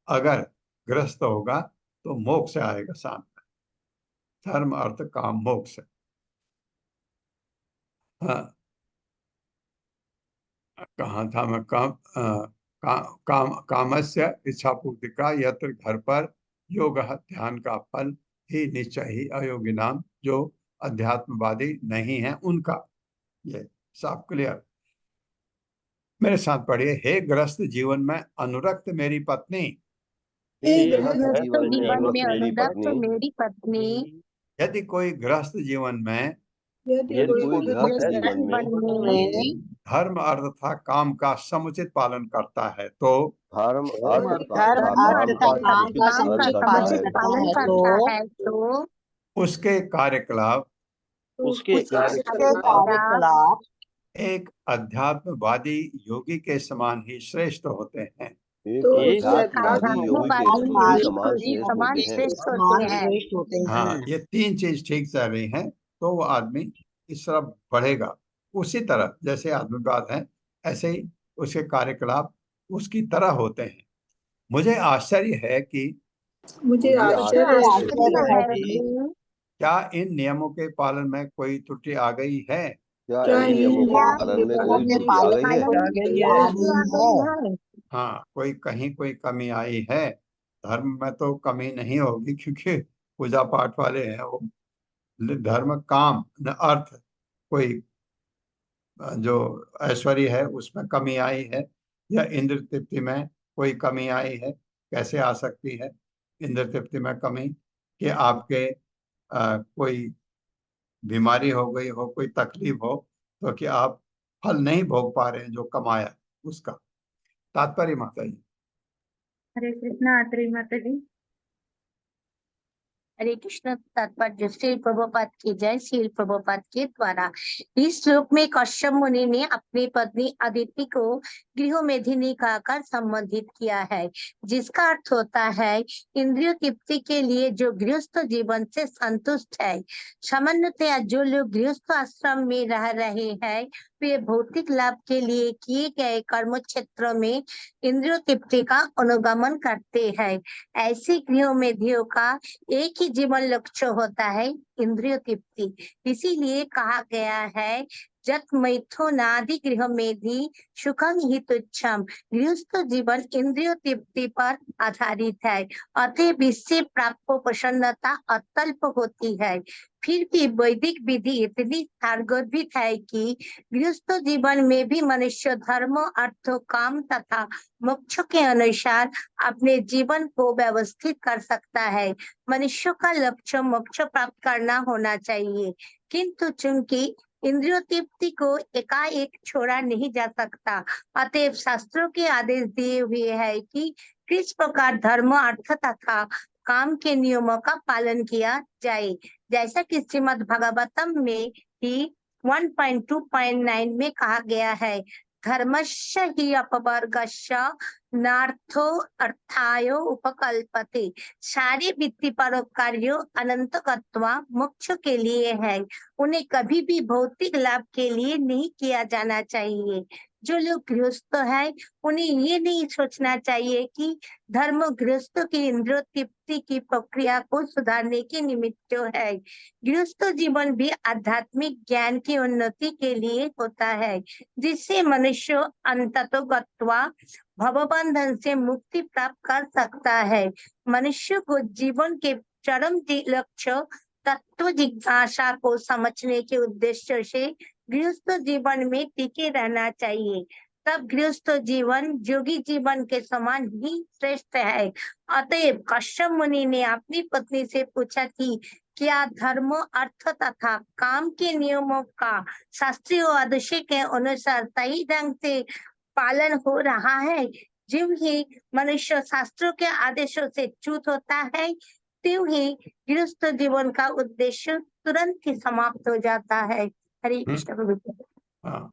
अगर ग्रस्त होगा तो मोक्ष आएगा सामने। धर्म अर्थ काम मोक्ष। हाँ, कहाँ था मैं? कामस्य इच्छा पूर्ति का, यत्र घर पर योग ध्यान का फल ही निश्चय ही अयोगी नाम, जो अध्यात्मवादी नहीं है उनका। ये साफ क्लियर। मेरे साथ पढ़िए। हे गृहस्थ जीवन में अनुरक्त मेरी पत्नी, हे हे गृहस्थ गृहस्थ जीवन में जीवन में अनुरक्त मेरी अनुरक्त पत्नी। मेरी पत्नी, यदि कोई गृहस्थ जीवन में यदि यदि कोई कोई गृहस्थ गृहस्थ जीवन में जीवन में धर्म अर्थ था काम का समुचित पालन करता है तो धर्म अर्थ धर्म तथा अर्थ काम का का काम का समुचित पालन समुचित करता पालन है, करता पालन है करता है तो उसके कार्यकलाप उसके कार्य उसके कार्यकलाप एक अध्यात्मवादी योगी के समान ही श्रेष्ठ होते हैं। एक आध्यात्मवादी योगी के आध्यात्मवादी समान योगी श्रेष्ठ समान होते हैं। श्रेष्ठ होते समान हैं। श्रेष्ठ होते हाँ, हैं। ये 3 चीज ठीक चल रही हैं तो वो आदमी इस तरफ बढ़ेगा। उसी तरह जैसे आत्मवाद है, ऐसे ही उसके कार्यकलाप उसकी तरह होते हैं। मुझे आश्चर्य है कि मुझे आश्चर्य है कि क्या इन नियमों के पालन में कोई त्रुटि आ गई है? क्या इन नियमों के पालन में कोई त्रुटि आ गई है? हाँ, कोई कहीं कोई कमी आई है? धर्म में तो कमी नहीं होगी, क्योंकि पूजा पाठ वाले हैं वो। धर्म, काम न अर्थ, कोई जो ऐश्वर्य है उसमें कमी आई है, या इंद्र तृप्ति में कोई कमी आई है? कैसे आ सकती है इंद्र तृप्ति में कमी? कि आपके कोई बीमारी हो गई हो, कोई तकलीफ हो, तो कि आप फल नहीं भोग पा रहे हैं जो कमाया उसका? तात्पर्य माता जी। हरे कृष्णा आत्री माता जी। हरे कृष्ण। तात्पर्य श्री प्रभुपाद की जय। श्री प्रभुपाद के द्वारा इस श्लोक में कश्यप मुनि ने अपनी पत्नी अदिति को गृह मेधिनी कहकर संबोधित किया है, जिसका अर्थ होता है इंद्रिय तृप्ति के लिए जो गृहस्थ जीवन से संतुष्ट है। सामान्यतया जो लोग गृहस्थ आश्रम में रह रहे हैं वे भौतिक लाभ के लिए किए गए कर्म क्षेत्रों में इंद्रिय तृप्ति का अनुगमन करते हैं। ऐसे गृह मेधियों का एक ही जीवन लक्ष्य होता है, इंद्रिय तृप्ति। इसीलिए कहा गया है जत मैथुनादि गृह मेधि सुखम ही तुच्छम। गृहस्थ जीवन इंद्रिय तृप्ति पर आधारित है, अतएव इससे प्राप्त प्रसन्नता अत्यल्प होती है। फिर भी वैदिक विधि इतनी सारगर्भित है कि गृहस्थ जीवन में भी मनुष्य धर्म, अर्थ, काम तथा मोक्ष के अनुसार अपने जीवन को व्यवस्थित कर सकता है। मनुष्य का लक्ष्य मोक्ष प्राप्त करना होना चाहिए, किंतु चूंकि इंद्रिय तृप्ति को एकाएक छोड़ा नहीं जा सकता, अतएव शास्त्रों के आदेश दिए हुए है कि किस प्रकार धर्म, अर्थ तथा काम के नियमों का पालन किया जाए। जैसा कि श्रीमद् भागवतम में ही 1.2.9 में कहा गया है, धर्मस्य ही अपवर्गस्य नार्थो अर्थायो उपकल्पते। सारे वित्तीय परोपकार्यों अनंतकत्वा मोक्ष के लिए है, उन्हें कभी भी भौतिक लाभ के लिए नहीं किया जाना चाहिए। जो लोग गृहस्थ है उन्हें ये नहीं सोचना चाहिए कि धर्म गृहस्थ की इंद्रिय तृप्ति की प्रक्रिया को सुधारने के निमित्त है। गृहस्थ जीवन भी आध्यात्मिक ज्ञान की उन्नति के लिए होता है, जिससे मनुष्य अंततो गत्वा भवबंधन से मुक्ति प्राप्त कर सकता है। मनुष्य को जीवन के चरम लक्ष्य तत्व जिज्ञासा को समझने के उद्देश्य से गृहस्थ जीवन में टिके रहना चाहिए। तब गृहस्थ जीवन योगी जीवन के समान ही श्रेष्ठ है। अतएव कश्यप मुनि ने अपनी पत्नी से पूछा कि क्या धर्म, अर्थ तथा काम के नियमों का शास्त्रीय आदेश के अनुसार सही ढंग से पालन हो रहा है? ज्यों ही मनुष्य शास्त्रों के आदेशों से च्युत होता है, त्यों ही गृहस्थ जीवन का उद्देश्य तुरंत ही समाप्त हो जाता है। हरे कृष्ण प्रभु। हाँ,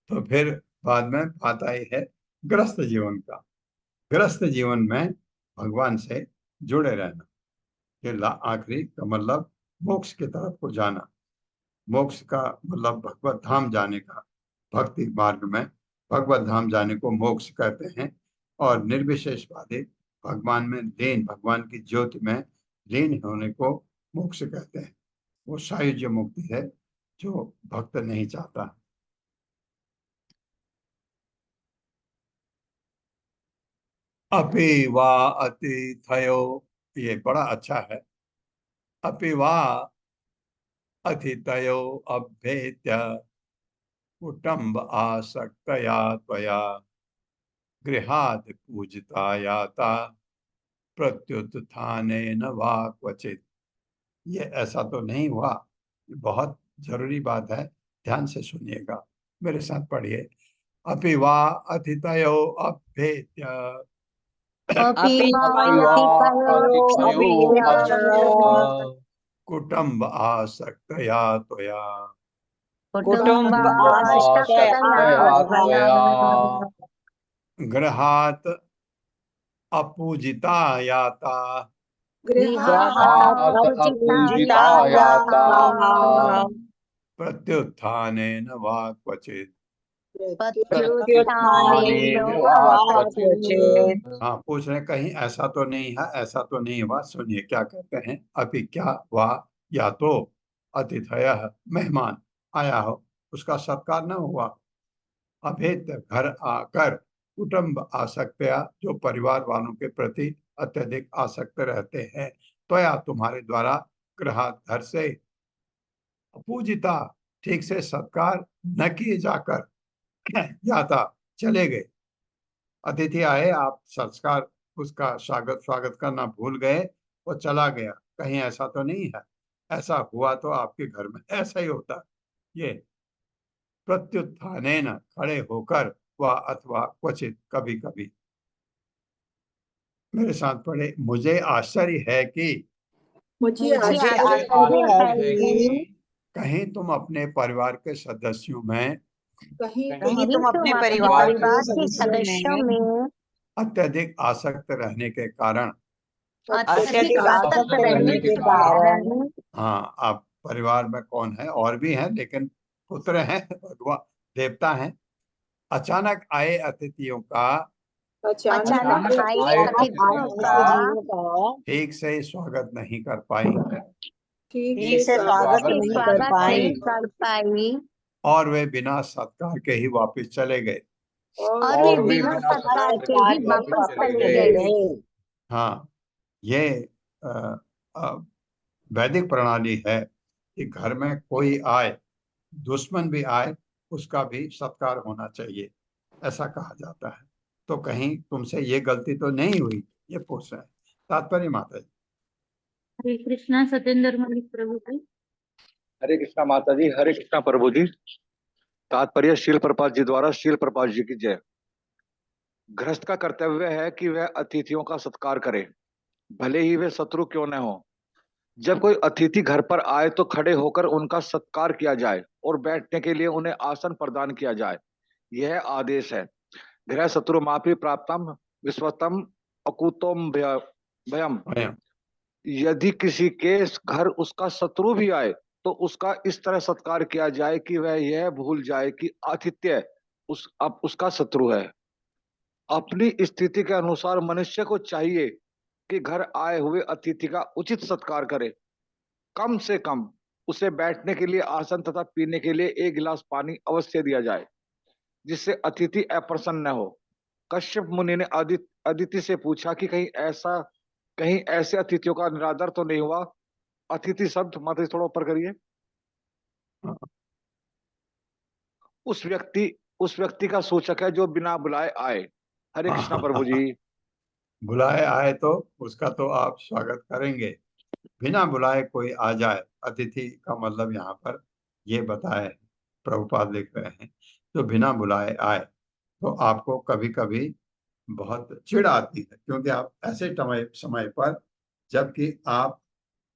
तो फिर बाद में बात आई है गृहस्थ जीवन का। गृहस्थ जीवन में भगवान से जुड़े रहना, ये आखिरी का मतलब मोक्ष की तरफ को जाना। मोक्ष का मतलब भगवत धाम जाने का। भक्ति मार्ग में भगवत धाम जाने को मोक्ष कहते हैं, और निर्विशेषवादी भगवान में लीन, भगवान की ज्योति में लीन होने को मोक्ष कहते हैं। वो सायुज्य मुक्ति है जो भक्त नहीं चाहता। अपि वा अतिथयो, ये बड़ा अच्छा है। अपि वा अतिथयो अभ्येत्य कुटुम्ब आसक्तया त्वया गृहात् पूजिता याता प्रत्युत्थानेन वा क्वचित्। ये ऐसा तो नहीं हुआ। बहुत जरूरी बात है, ध्यान से सुनिएगा, मेरे साथ पढ़िए। अपि वा अतिथयो अभ्येत्य कुटुम्ब आसक्तया त्वया गृहात् अपूजिता याता प्रत्युत्थानेन वा क्वचित्। हाँ, पूछ रहे कहीं ऐसा तो नहीं है, ऐसा तो नहीं हुआ। सुनिए क्या कहते हैं। अभी क्या हुआ, या तो अतिथय मेहमान आया हो, उसका सत्कार न हुआ। अभेद्य घर आकर कुटुंब आसक्तया, जो परिवार वालों के प्रति अत्यधिक आसक्त रहते हैं, तो या तुम्हारे द्वारा गृहाधर से पूजिता, ठीक से सत्कार न किए जाकर याता चले गए। अतिथि आए, आप संस्कार उसका स्वागत स्वागत करना भूल गए, वो चला गया। कहीं ऐसा तो नहीं है? ऐसा हुआ तो आपके घर में ऐसा ही होता है। ये प्रत्युत्थानेन, खड़े होकर, व अथवा क्वचित, कभी कभी। मेरे साथ पढ़े। मुझे आश्चर्य है कि मुझे आश्चर्य है कि कहीं तुम अपने परिवार के सदस्यों में कहीं तुम अपने परिवार के सदस्यों में अत्यधिक आसक्त रहने के कारण, अत्यधिक आसक्त रहने के कारण, हाँ, आप परिवार में कौन है, और भी हैं, लेकिन पुत्र हैं, भगवान देवता हैं, अचानक आए अतिथियों का अचानक आए अतिथियों का ठीक से स्वागत नहीं कर पाई, ठीक से स्वागत नहीं कर पाई, और वे बिना सत्कार के ही वापस चले गए। और वे बिना सत्कार के ही वापस चले गए। हाँ, ये अ, अ, वैदिक प्रणाली है कि घर में कोई आए, दुश्मन भी आए, उसका भी सत्कार होना चाहिए, ऐसा कहा जाता है। तो कहीं तुमसे ये गलती तो नहीं हुई, ये पूछ रहे हैं। तात्पर्य माता जी। हरे कृष्णा सत्येंद्र मलिक प्रभु जी। हरे कृष्णा माता जी, हरे कृष्णा प्रभु जी। तात्पर्य शील प्रपात जी द्वारा, शील प्रपात जी की जय। गृहस्थ का कर्तव्य है कि वह अतिथियों का सत्कार करे, भले ही वे शत्रु क्यों न हो। जब कोई अतिथि घर पर आए तो खड़े होकर उनका सत्कार किया जाए और बैठने के लिए उन्हें आसन प्रदान किया जाए, यह आदेश है। गृह शत्रु मापी प्राप्तम विश्वतम अकुतोम भयम। स्वयं। यदि किसी के घर उसका शत्रु भी आए तो उसका इस तरह सत्कार किया जाए कि वह यह भूल जाए कि आतिथ्य अब उसका शत्रु है। अपनी स्थिति के अनुसार मनुष्य को चाहिए कि घर आए हुए अतिथि का उचित सत्कार करे। कम से कम उसे बैठने के लिए आसन तथा पीने के लिए एक गिलास पानी अवश्य दिया जाए, जिससे अतिथि अप्रसन्न न हो। कश्यप मुनि ने अदिति से पूछा कि कहीं ऐसे अतिथियों का निरादर तो नहीं हुआ। अतिथि शब्द माता जी थोड़ा ऊपर करिए। उस व्यक्ति का सूचक है जो बिना बुलाए आए। हरे कृष्णा प्रभु जी। बुलाए आए तो उसका तो आप स्वागत करेंगे। बिना बुलाए कोई आ जाए, अतिथि का मतलब यहाँ पर ये बताए, प्रभुपाद लिख रहे हैं, जो बिना बुलाए आए तो आपको कभी कभी बहुत चिढ़ आती है, क्योंकि आप ऐसे समय समय पर, जबकि आप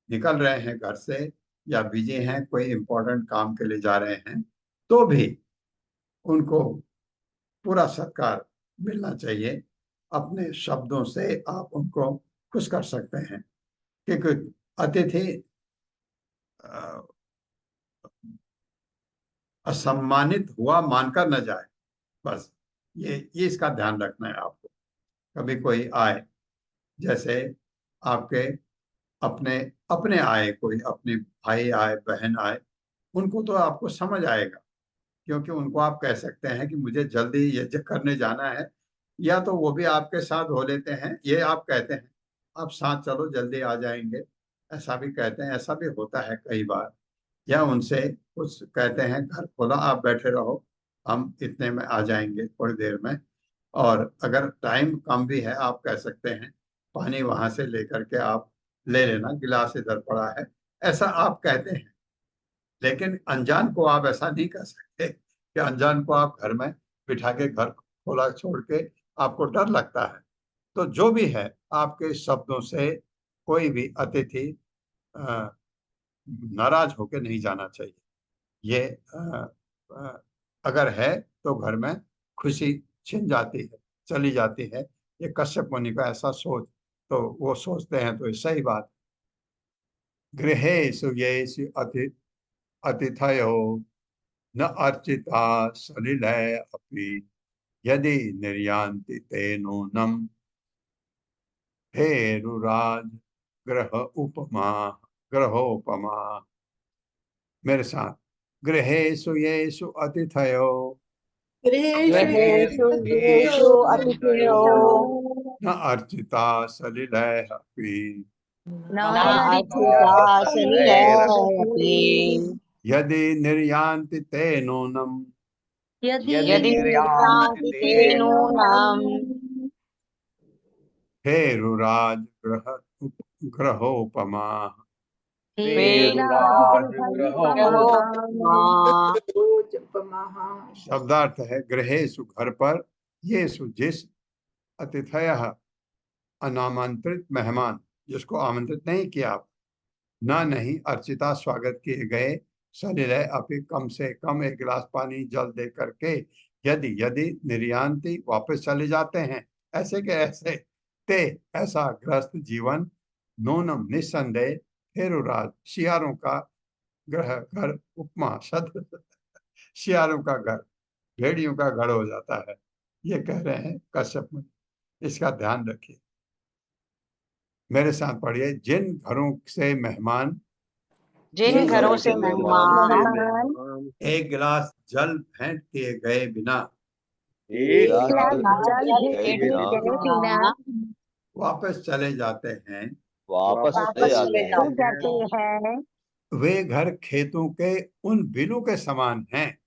निकल रहे हैं घर से या बिजी हैं, कोई इंपॉर्टेंट काम के लिए जा रहे हैं, तो भी उनको पूरा सत्कार मिलना चाहिए। अपने शब्दों से आप उनको खुश कर सकते हैं, क्योंकि अतिथि असम्मानित हुआ मानकर न जाए, बस ये इसका ध्यान रखना है आपको। कभी कोई आए, जैसे आपके अपने अपने आए, कोई अपने भाई आए, बहन आए, उनको तो आपको समझ आएगा, क्योंकि उनको आप कह सकते हैं कि मुझे जल्दी ये करने जाना है, या तो वो भी आपके साथ हो लेते हैं, ये आप कहते हैं आप साथ चलो जल्दी आ जाएंगे, ऐसा भी कहते हैं। ऐसा भी होता है कई बार। या उनसे कुछ कहते हैं, घर खोला, आप बैठे रहो, हम इतने में आ जाएंगे, थोड़ी देर में। और अगर टाइम कम भी है, आप कह सकते हैं पानी वहां से लेकर के आप ले लेना, गिलास इधर पड़ा है, ऐसा आप कहते हैं। लेकिन अनजान को आप ऐसा नहीं कर सकते कि अनजान को आप घर में बिठा के, घर खोला छोड़ के, आपको डर लगता है। तो जो भी है, आपके शब्दों से कोई भी अतिथि नाराज होकर नहीं जाना चाहिए। ये अ, अगर है तो घर में खुशी छिन जाती है, चली जाती है। ये कश्यप मुनि का ऐसा सोच, तो वो सोचते हैं तो ये सही बात। गृहेषु येषु अतिथयो न अर्चिता सलिलय अपि यदि निर्यान्ति ते नूनम हेरुराज ग्रहोपमा। मेरे साथ, गृहेषु येषु अतिथयो गृहेषु येषु अतिथयो न अर्चिता सलिलय अपि न अर्चिता सलिलयपि यदि निर्यान्ति ते नूनम यदि निर्यान्ति ते नूनम् हेरुराज ग्रहोपमा। शब्दार्थ है गृहेषु घर पर, येषु जिस, अतिथयः अनामंत्रित मेहमान जिसको आमंत्रित नहीं किया, ना नहीं अर्चिता स्वागत किए गए, सलिलय अपि कम से कम एक गिलास पानी जल दे करके, यदि यदि निर्यान्ति वापस चले जाते हैं, ऐसे के ऐसे, ते ऐसा ग्रस्त जीवन, नूनम निस्संदेह, हेरुराज शियारों का ग्रह घर, उपमा शब्द शियारों का घर भेड़ियों का घर हो जाता है। ये कह रहे हैं कश्यप मुनि, इसका ध्यान रखिए। मेरे साथ पढ़िए, जिन घरों से मेहमान एक गिलास जल भेंट किए गए बिना वापस चले जाते हैं, वे घर खेतों के उन बिलों के समान हैं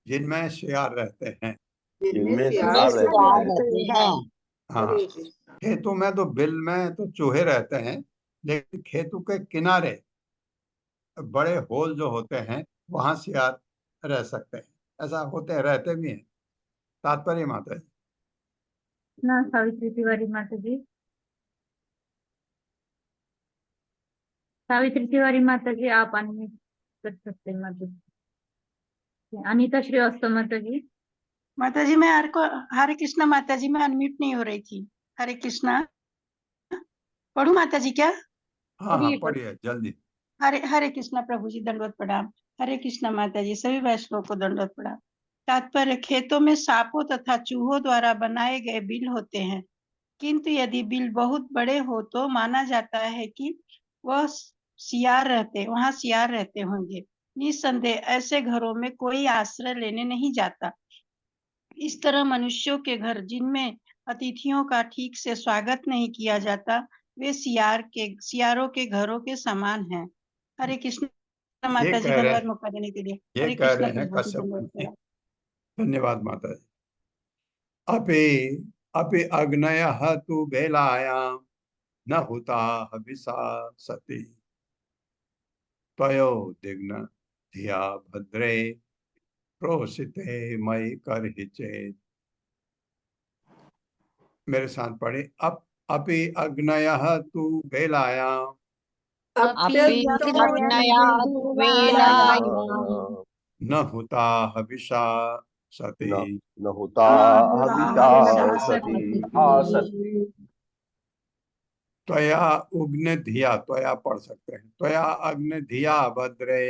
जिनमें शियार रहते हैं। हाँ, खेतों में तो बिल में तो चूहे रहते हैं, लेकिन खेतों के किनारे बड़े होल जो होते हैं वहां शियार रह सकते हैं, ऐसा होते रहते भी हैं। तात्पर्य माता जी। ना सावित्री तिवारी माता जी, सावित्री तिवारी माता जी आप अनम्यूट कर सकते हैं माता जी। अनीता श्रीवास्तव माता जी। माता जी मैं हरे कृष्णा माता जी, मैं अनम्यूट नहीं हो रही थी। हरे कृष्णा पढ़ू माता जी क्या? हाँ पढ़िए जल्दी। हरे कृष्णा प्रभु जी, दंडवत प्रणाम। हरे कृष्णा माता जी, सभी वैष्णव को दंडवत प्रणाम। तात्पर्य, खेतों में सांपों तथा चूहों द्वारा बनाए गए बिल होते हैं, किंतु यदि बिल बहुत बड़े हो तो माना जाता है कि वहाँ सियार रहते होंगे। निस्संदेह ऐसे घरों में कोई आश्रय लेने नहीं जाता। इस तरह मनुष्यों के घर जिनमें अतिथियों का ठीक से स्वागत नहीं किया जाता, वे सियारों के घरों के समान हैं। हरे कृष्ण माता जी, धन्यवाद मौका देने के लिए। ये कह रहे हैं कश्यप, धन्यवाद माता जी। अपि अग्नयः तु बेलायां न हुता हविषा सति त्वयो दिग्न धिया भद्रे प्रोसिते मयि करहि चेत्। मेरे साथ पढ़े, अपि अग्नयः तु बेलायां न हुता हविषा सति त्वया उग्न धिया, त्वया पढ़ सकते हैं, त्वया अग्न धिया भद्रे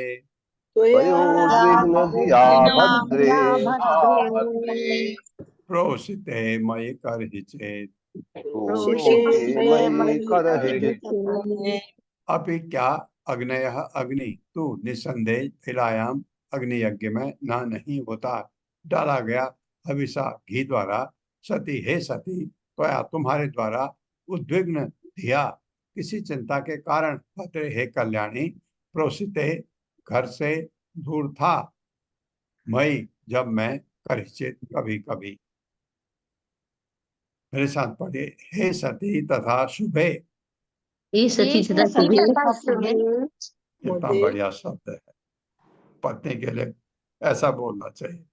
प्रोसिते मयि करहि चेत्। अपि क्या, अग्नयः अग्नि, तू निसंदेह फिलायाम अग्नि यज्ञ में ना नहीं होता डाला गया हविषा घी द्वारा, सती हे सती, त्वया तुम्हारे द्वारा, उद्विग्न धिया किसी चिंता के कारण, भद्रे हे कल्याणी, प्रोसिते घर से दूर था, मई जब मैं करहिचित कभी कभी। मेरे साथ पढ़े, हे सती तथा शुभे। कितना बढ़िया शब्द है, पत्नी के लिए ऐसा बोलना चाहिए।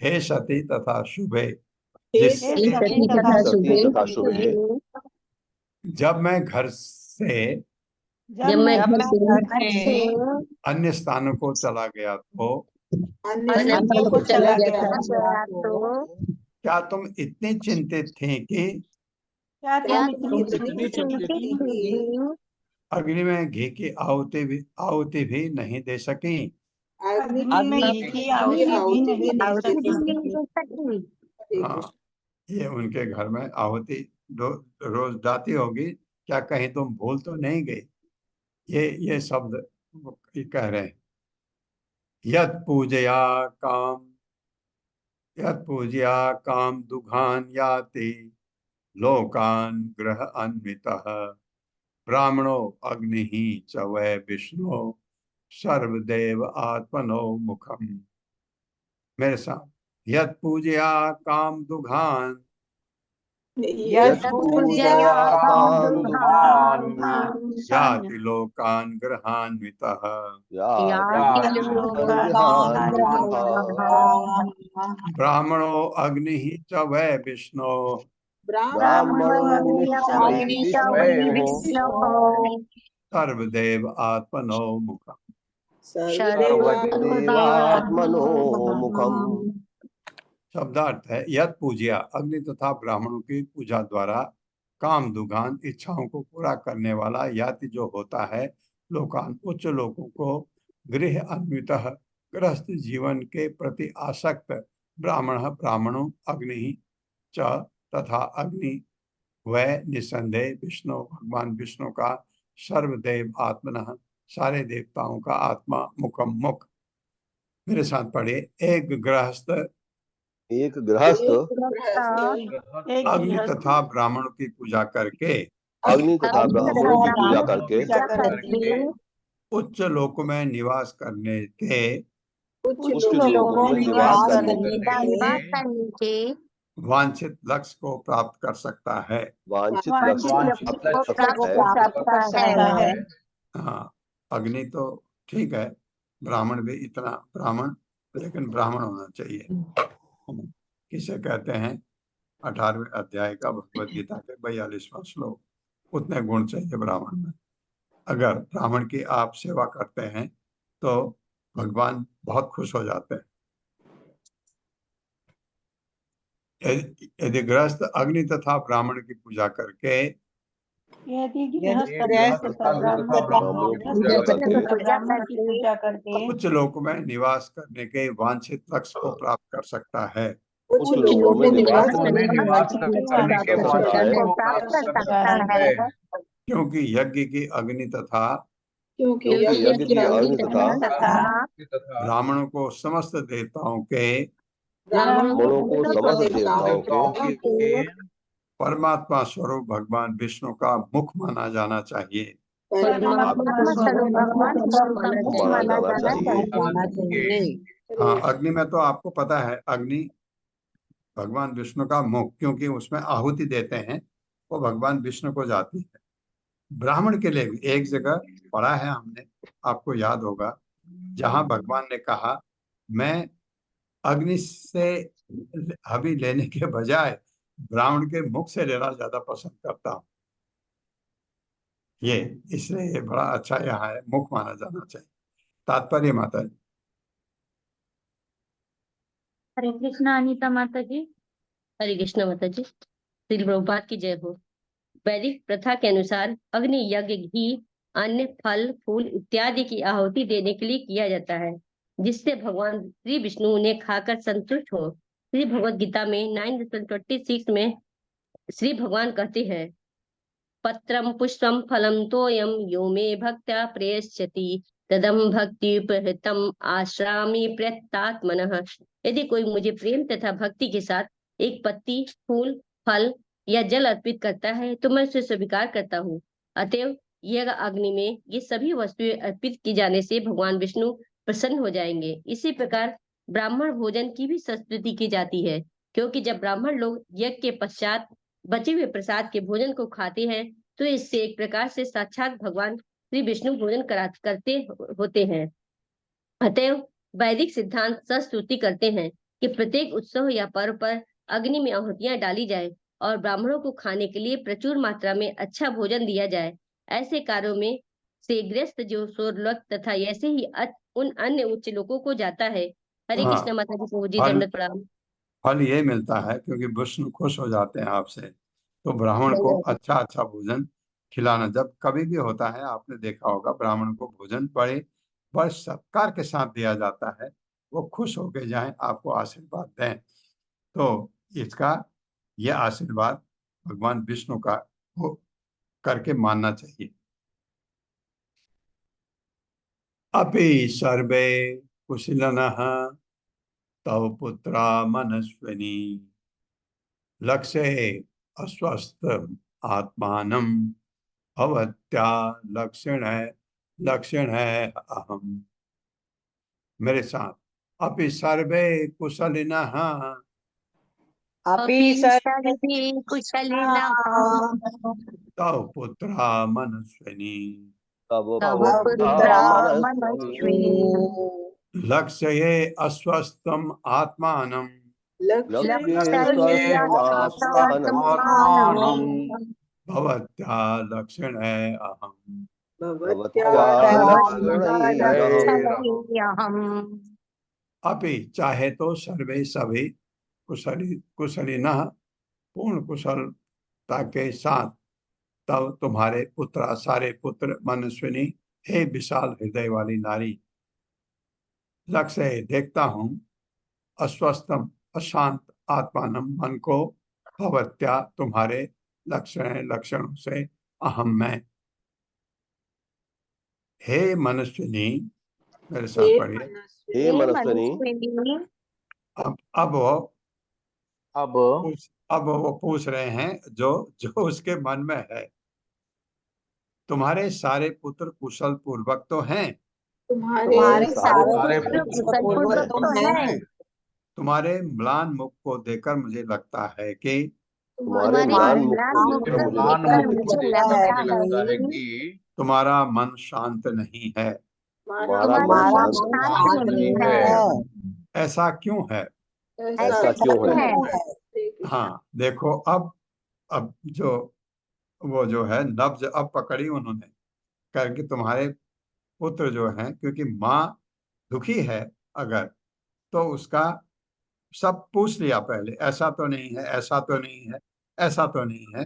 हे सती तथा शुभे, जब मैं घर से अन्य स्थानों को चला गया तो क्या तुम इतनी चिंतित थी कि अग्नि में घी की आहुति भी नहीं दे सकी। अग्नि में घी की आहुति भी नहीं दे सकी। हाँ, ये उनके घर में आहुति रोज जाती होगी, क्या कहीं तुम भूल तो नहीं गई? ये शब्द वो कह रहे हैं। यत् पूजया काम दुघान याति लोकान ग्रह अन्वितः ब्राह्मणो अग्नि च वै विष्णु सर्वदेव आत्मनो मुखम। मेरे साथ, यत् पूजया काम दुघान याति लोकान ग्रहान्वितः ब्राह्मणो अग्नि च वै विष्णु सर्वदेव आत्मनो मुखम। शब्दार्थ है, यद पूजिया अग्नि तथा ब्राह्मणों की पूजा द्वारा काम दुगान इच्छाओं को पूरा करने वाला याति जो होता है लोकान उच्च लोगों को गृह अन्वितः गृहस्थ जीवन के प्रति आसक्त ब्राह्मणों अग्नि च तथा अग्नि वह निसंदेह विष्णु भगवान विष्णु का सर्वदेव आत्मनः सारे देवताओं का आत्मा मुखम मुख। मेरे साथ पढ़े, एक गृहस्थ अग्नि तथा ब्राह्मणों की पूजा करके उच्च लोक में निवास करने के वांछित लक्ष्य को प्राप्त कर सकता है। हाँ, अग्नि तो ठीक है, ब्राह्मण भी इतना ब्राह्मण, लेकिन ब्राह्मण होना चाहिए। किसे कहते हैं 18वें अध्याय का भगवद गीता के 42वां श्लोक, उतने गुण चाहिए ब्राह्मण में। अगर ब्राह्मण की आप सेवा करते हैं तो भगवान बहुत खुश हो जाते हैं। यदि गृहस्थ अग्नि तथा ब्राह्मण की पूजा करके उच्च लोक में निवास करने के वांछित लक्ष्य को प्राप्त कर सकता है। क्योंकि यज्ञ की अग्नि तथा ब्राह्मणों को समस्त देवताओं के परमात्मा स्वरूप भगवान विष्णु का मुख माना जाना चाहिए। हाँ, अग्नि में तो आपको पता है, अग्नि भगवान विष्णु का मुख, क्योंकि उसमें आहुति देते हैं, वो भगवान विष्णु को जाती है। ब्राह्मण के लिए भी एक जगह पढ़ा है हमने, आपको याद होगा, जहां भगवान ने कहा मैं अग्नि से हवि लेने के बजाय ब्राह्मण के मुख से लेना ज्यादा पसंद करता हूँ। ये इसलिए ये बड़ा अच्छा यहाँ है, मुख माना जाना चाहिए। तात्पर्य माता जी। हरे कृष्णा अनीता माता जी। हरे कृष्ण माता जी। श्री प्रभुपाद की जय हो। वैदिक प्रथा के अनुसार अग्नि यज्ञ घी अन्य फल फूल इत्यादि की आहुति देने के लिए किया जाता है, जिससे भगवान श्री विष्णु उन्हें खाकर संतुष्ट हो। श्री भगवद गीता में 9:26 में श्री भगवान कहते हैं, पत्रम पुष्पम फलम तोयम यो मे भक्त्या प्रेष्यति तदम भक्ति उपहृतम आश्रामी प्रत्यात्मनः। यदि कोई मुझे प्रेम तथा भक्ति के साथ एक पत्ती फूल फल या जल अर्पित करता है तो मैं उसे स्वीकार करता हूँ। अतएव यह अग्नि में ये सभी वस्तुएं अर्पित की जाने से भगवान विष्णु प्रसन्न हो जाएंगे। इसी प्रकार ब्राह्मण भोजन की भी संस्कृति की जाती है, क्योंकि जब ब्राह्मण लोग यज्ञ के पश्चात बचे हुए प्रसाद के भोजन को खाते हैं तो इससे एक प्रकार से साक्षात भगवान श्री विष्णु भोजन करते होते हैं। अतएव वैदिक सिद्धांत संस्तुति करते हैं कि प्रत्येक उत्सव या पर्व पर अग्नि में आहुतियां डाली जाए और ब्राह्मणों को खाने के लिए प्रचुर मात्रा में अच्छा भोजन दिया जाए। ऐसे कार्यों में से गृहस्थ जो स्वर्गलोक तथा ऐसे ही उन अन्य उच्च लोकों को जाता है। हरे कृष्ण माता जी, प्रभु जी दंडवत प्रणाम। फल ये मिलता है क्योंकि विष्णु खुश हो जाते हैं आपसे, तो ब्राह्मण को अच्छा अच्छा भोजन खिलाना। जब कभी भी होता है, आपने देखा होगा, ब्राह्मण को भोजन बड़े सत्कार के साथ दिया जाता है, वो खुश होके जाएं, आपको आशीर्वाद दें। तो इसका यह आशीर्वाद भगवान विष्णु का हो करके मानना चाहिए। अपि सर्वे कुशलिनः तव पुत्रा मनस्विनी लक्ष्ये अस्वस्थ आत्मानं भवत्या लक्षण है अहम। मेरे साथ, अपि सर्वे कुशलिनः अपि सर्वे कुशलिनः तव पुत्रा मनस्विनी तव तव पुत्रा पुत्रा मनस्विनी मनस्विनी लक्ष्ये अस्वस्थम आत्मानं लक्ष्ये लक्ष्ये स्वस्मात्मानं आत्मानं भवत्या लक्षण है अहम। भवत्या लक्षणैरहम्। लक्षणैरहम्। अपि चाहे तो सर्वे सभी कुशलिनः पूर्ण कुशलता के साथ तब तुम्हारे पुत्र सारे पुत्र मनस्विनी, हे विशाल हृदय वाली नारी, लक्ष्य देखता हूँ, अस्वस्थम अशांत आत्मानम मन को, भवत्या तुम्हारे लक्षणों से अहम मैं। हे मनस्विनी, मेरे साथ पढ़िए। हे मनस्विनी अब वो पूछ रहे हैं जो उसके मन में है, तुम्हारे सारे पुत्र कुशल पूर्वक तो हैं, तुम्हारे सारे पुत्र पुत्र कुशल पूर्वक तो हैं, तुम्हारे म्लान मुख को देखकर मुझे लगता है कि तुम्हारे म्लान मुख को मुख देखकर को मुझे देखकर लगता मुझे है लगता है कि तुम्हारा मन शांत नहीं है। तुम्हारा तुम्हारा मन मन शांत शांत नहीं है। ऐसा क्यों है? ऐसा क्यों है? हाँ, देखो, अब जो है नब्ज अब पकड़ी उन्होंने, करके तुम्हारे पुत्र जो हैं, क्योंकि माँ दुखी है अगर, तो उसका सब पूछ लिया पहले, ऐसा तो नहीं है, ऐसा तो नहीं है, ऐसा तो नहीं है।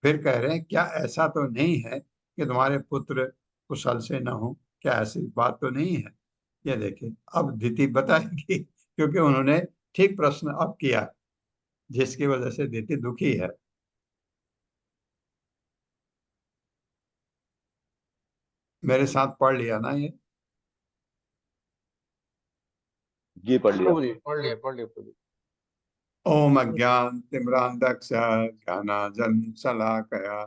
फिर कह रहे हैं क्या ऐसा तो नहीं है कि तुम्हारे पुत्र कुशल से न हो? क्या ऐसी बात तो नहीं है? ये देखिए, अब दीति बताएगी, क्योंकि उन्होंने ठीक प्रश्न अब किया, जिसकी वजह से दीति दुखी है। मेरे साथ पढ़ लिया ना ये? जी पढ़ लिया। पढ़ लिया। ओम अज्ञान तिम्रांधक्ष ज्ञानाजन शलाकया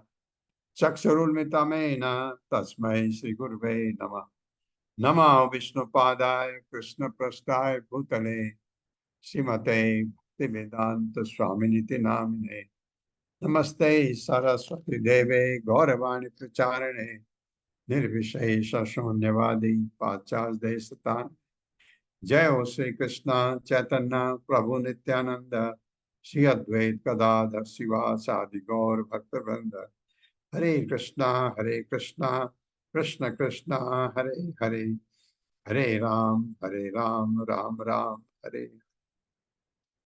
चक्षुरुन्मिलितमेन तस्मै श्री गुरुवे नमः। नमः विष्णुपादाय कृष्णपृष्ठाय भूतले श्रीमते भक्तिवेदांत स्वामिनिति नामिने। नमस्ते सरस्वती देवे गौरवाणी प्रचारिणे निर्विशेष शून्यवादी पाश्चात्य देशतां। जय हो श्री कृष्ण चैतन्य प्रभु नित्यानंद, श्री अद्वैत गदाधर शिवासादि गौर भक्तवृंद। हरे कृष्णा कृष्ण कृष्ण हरे हरे, हरे राम राम राम हरे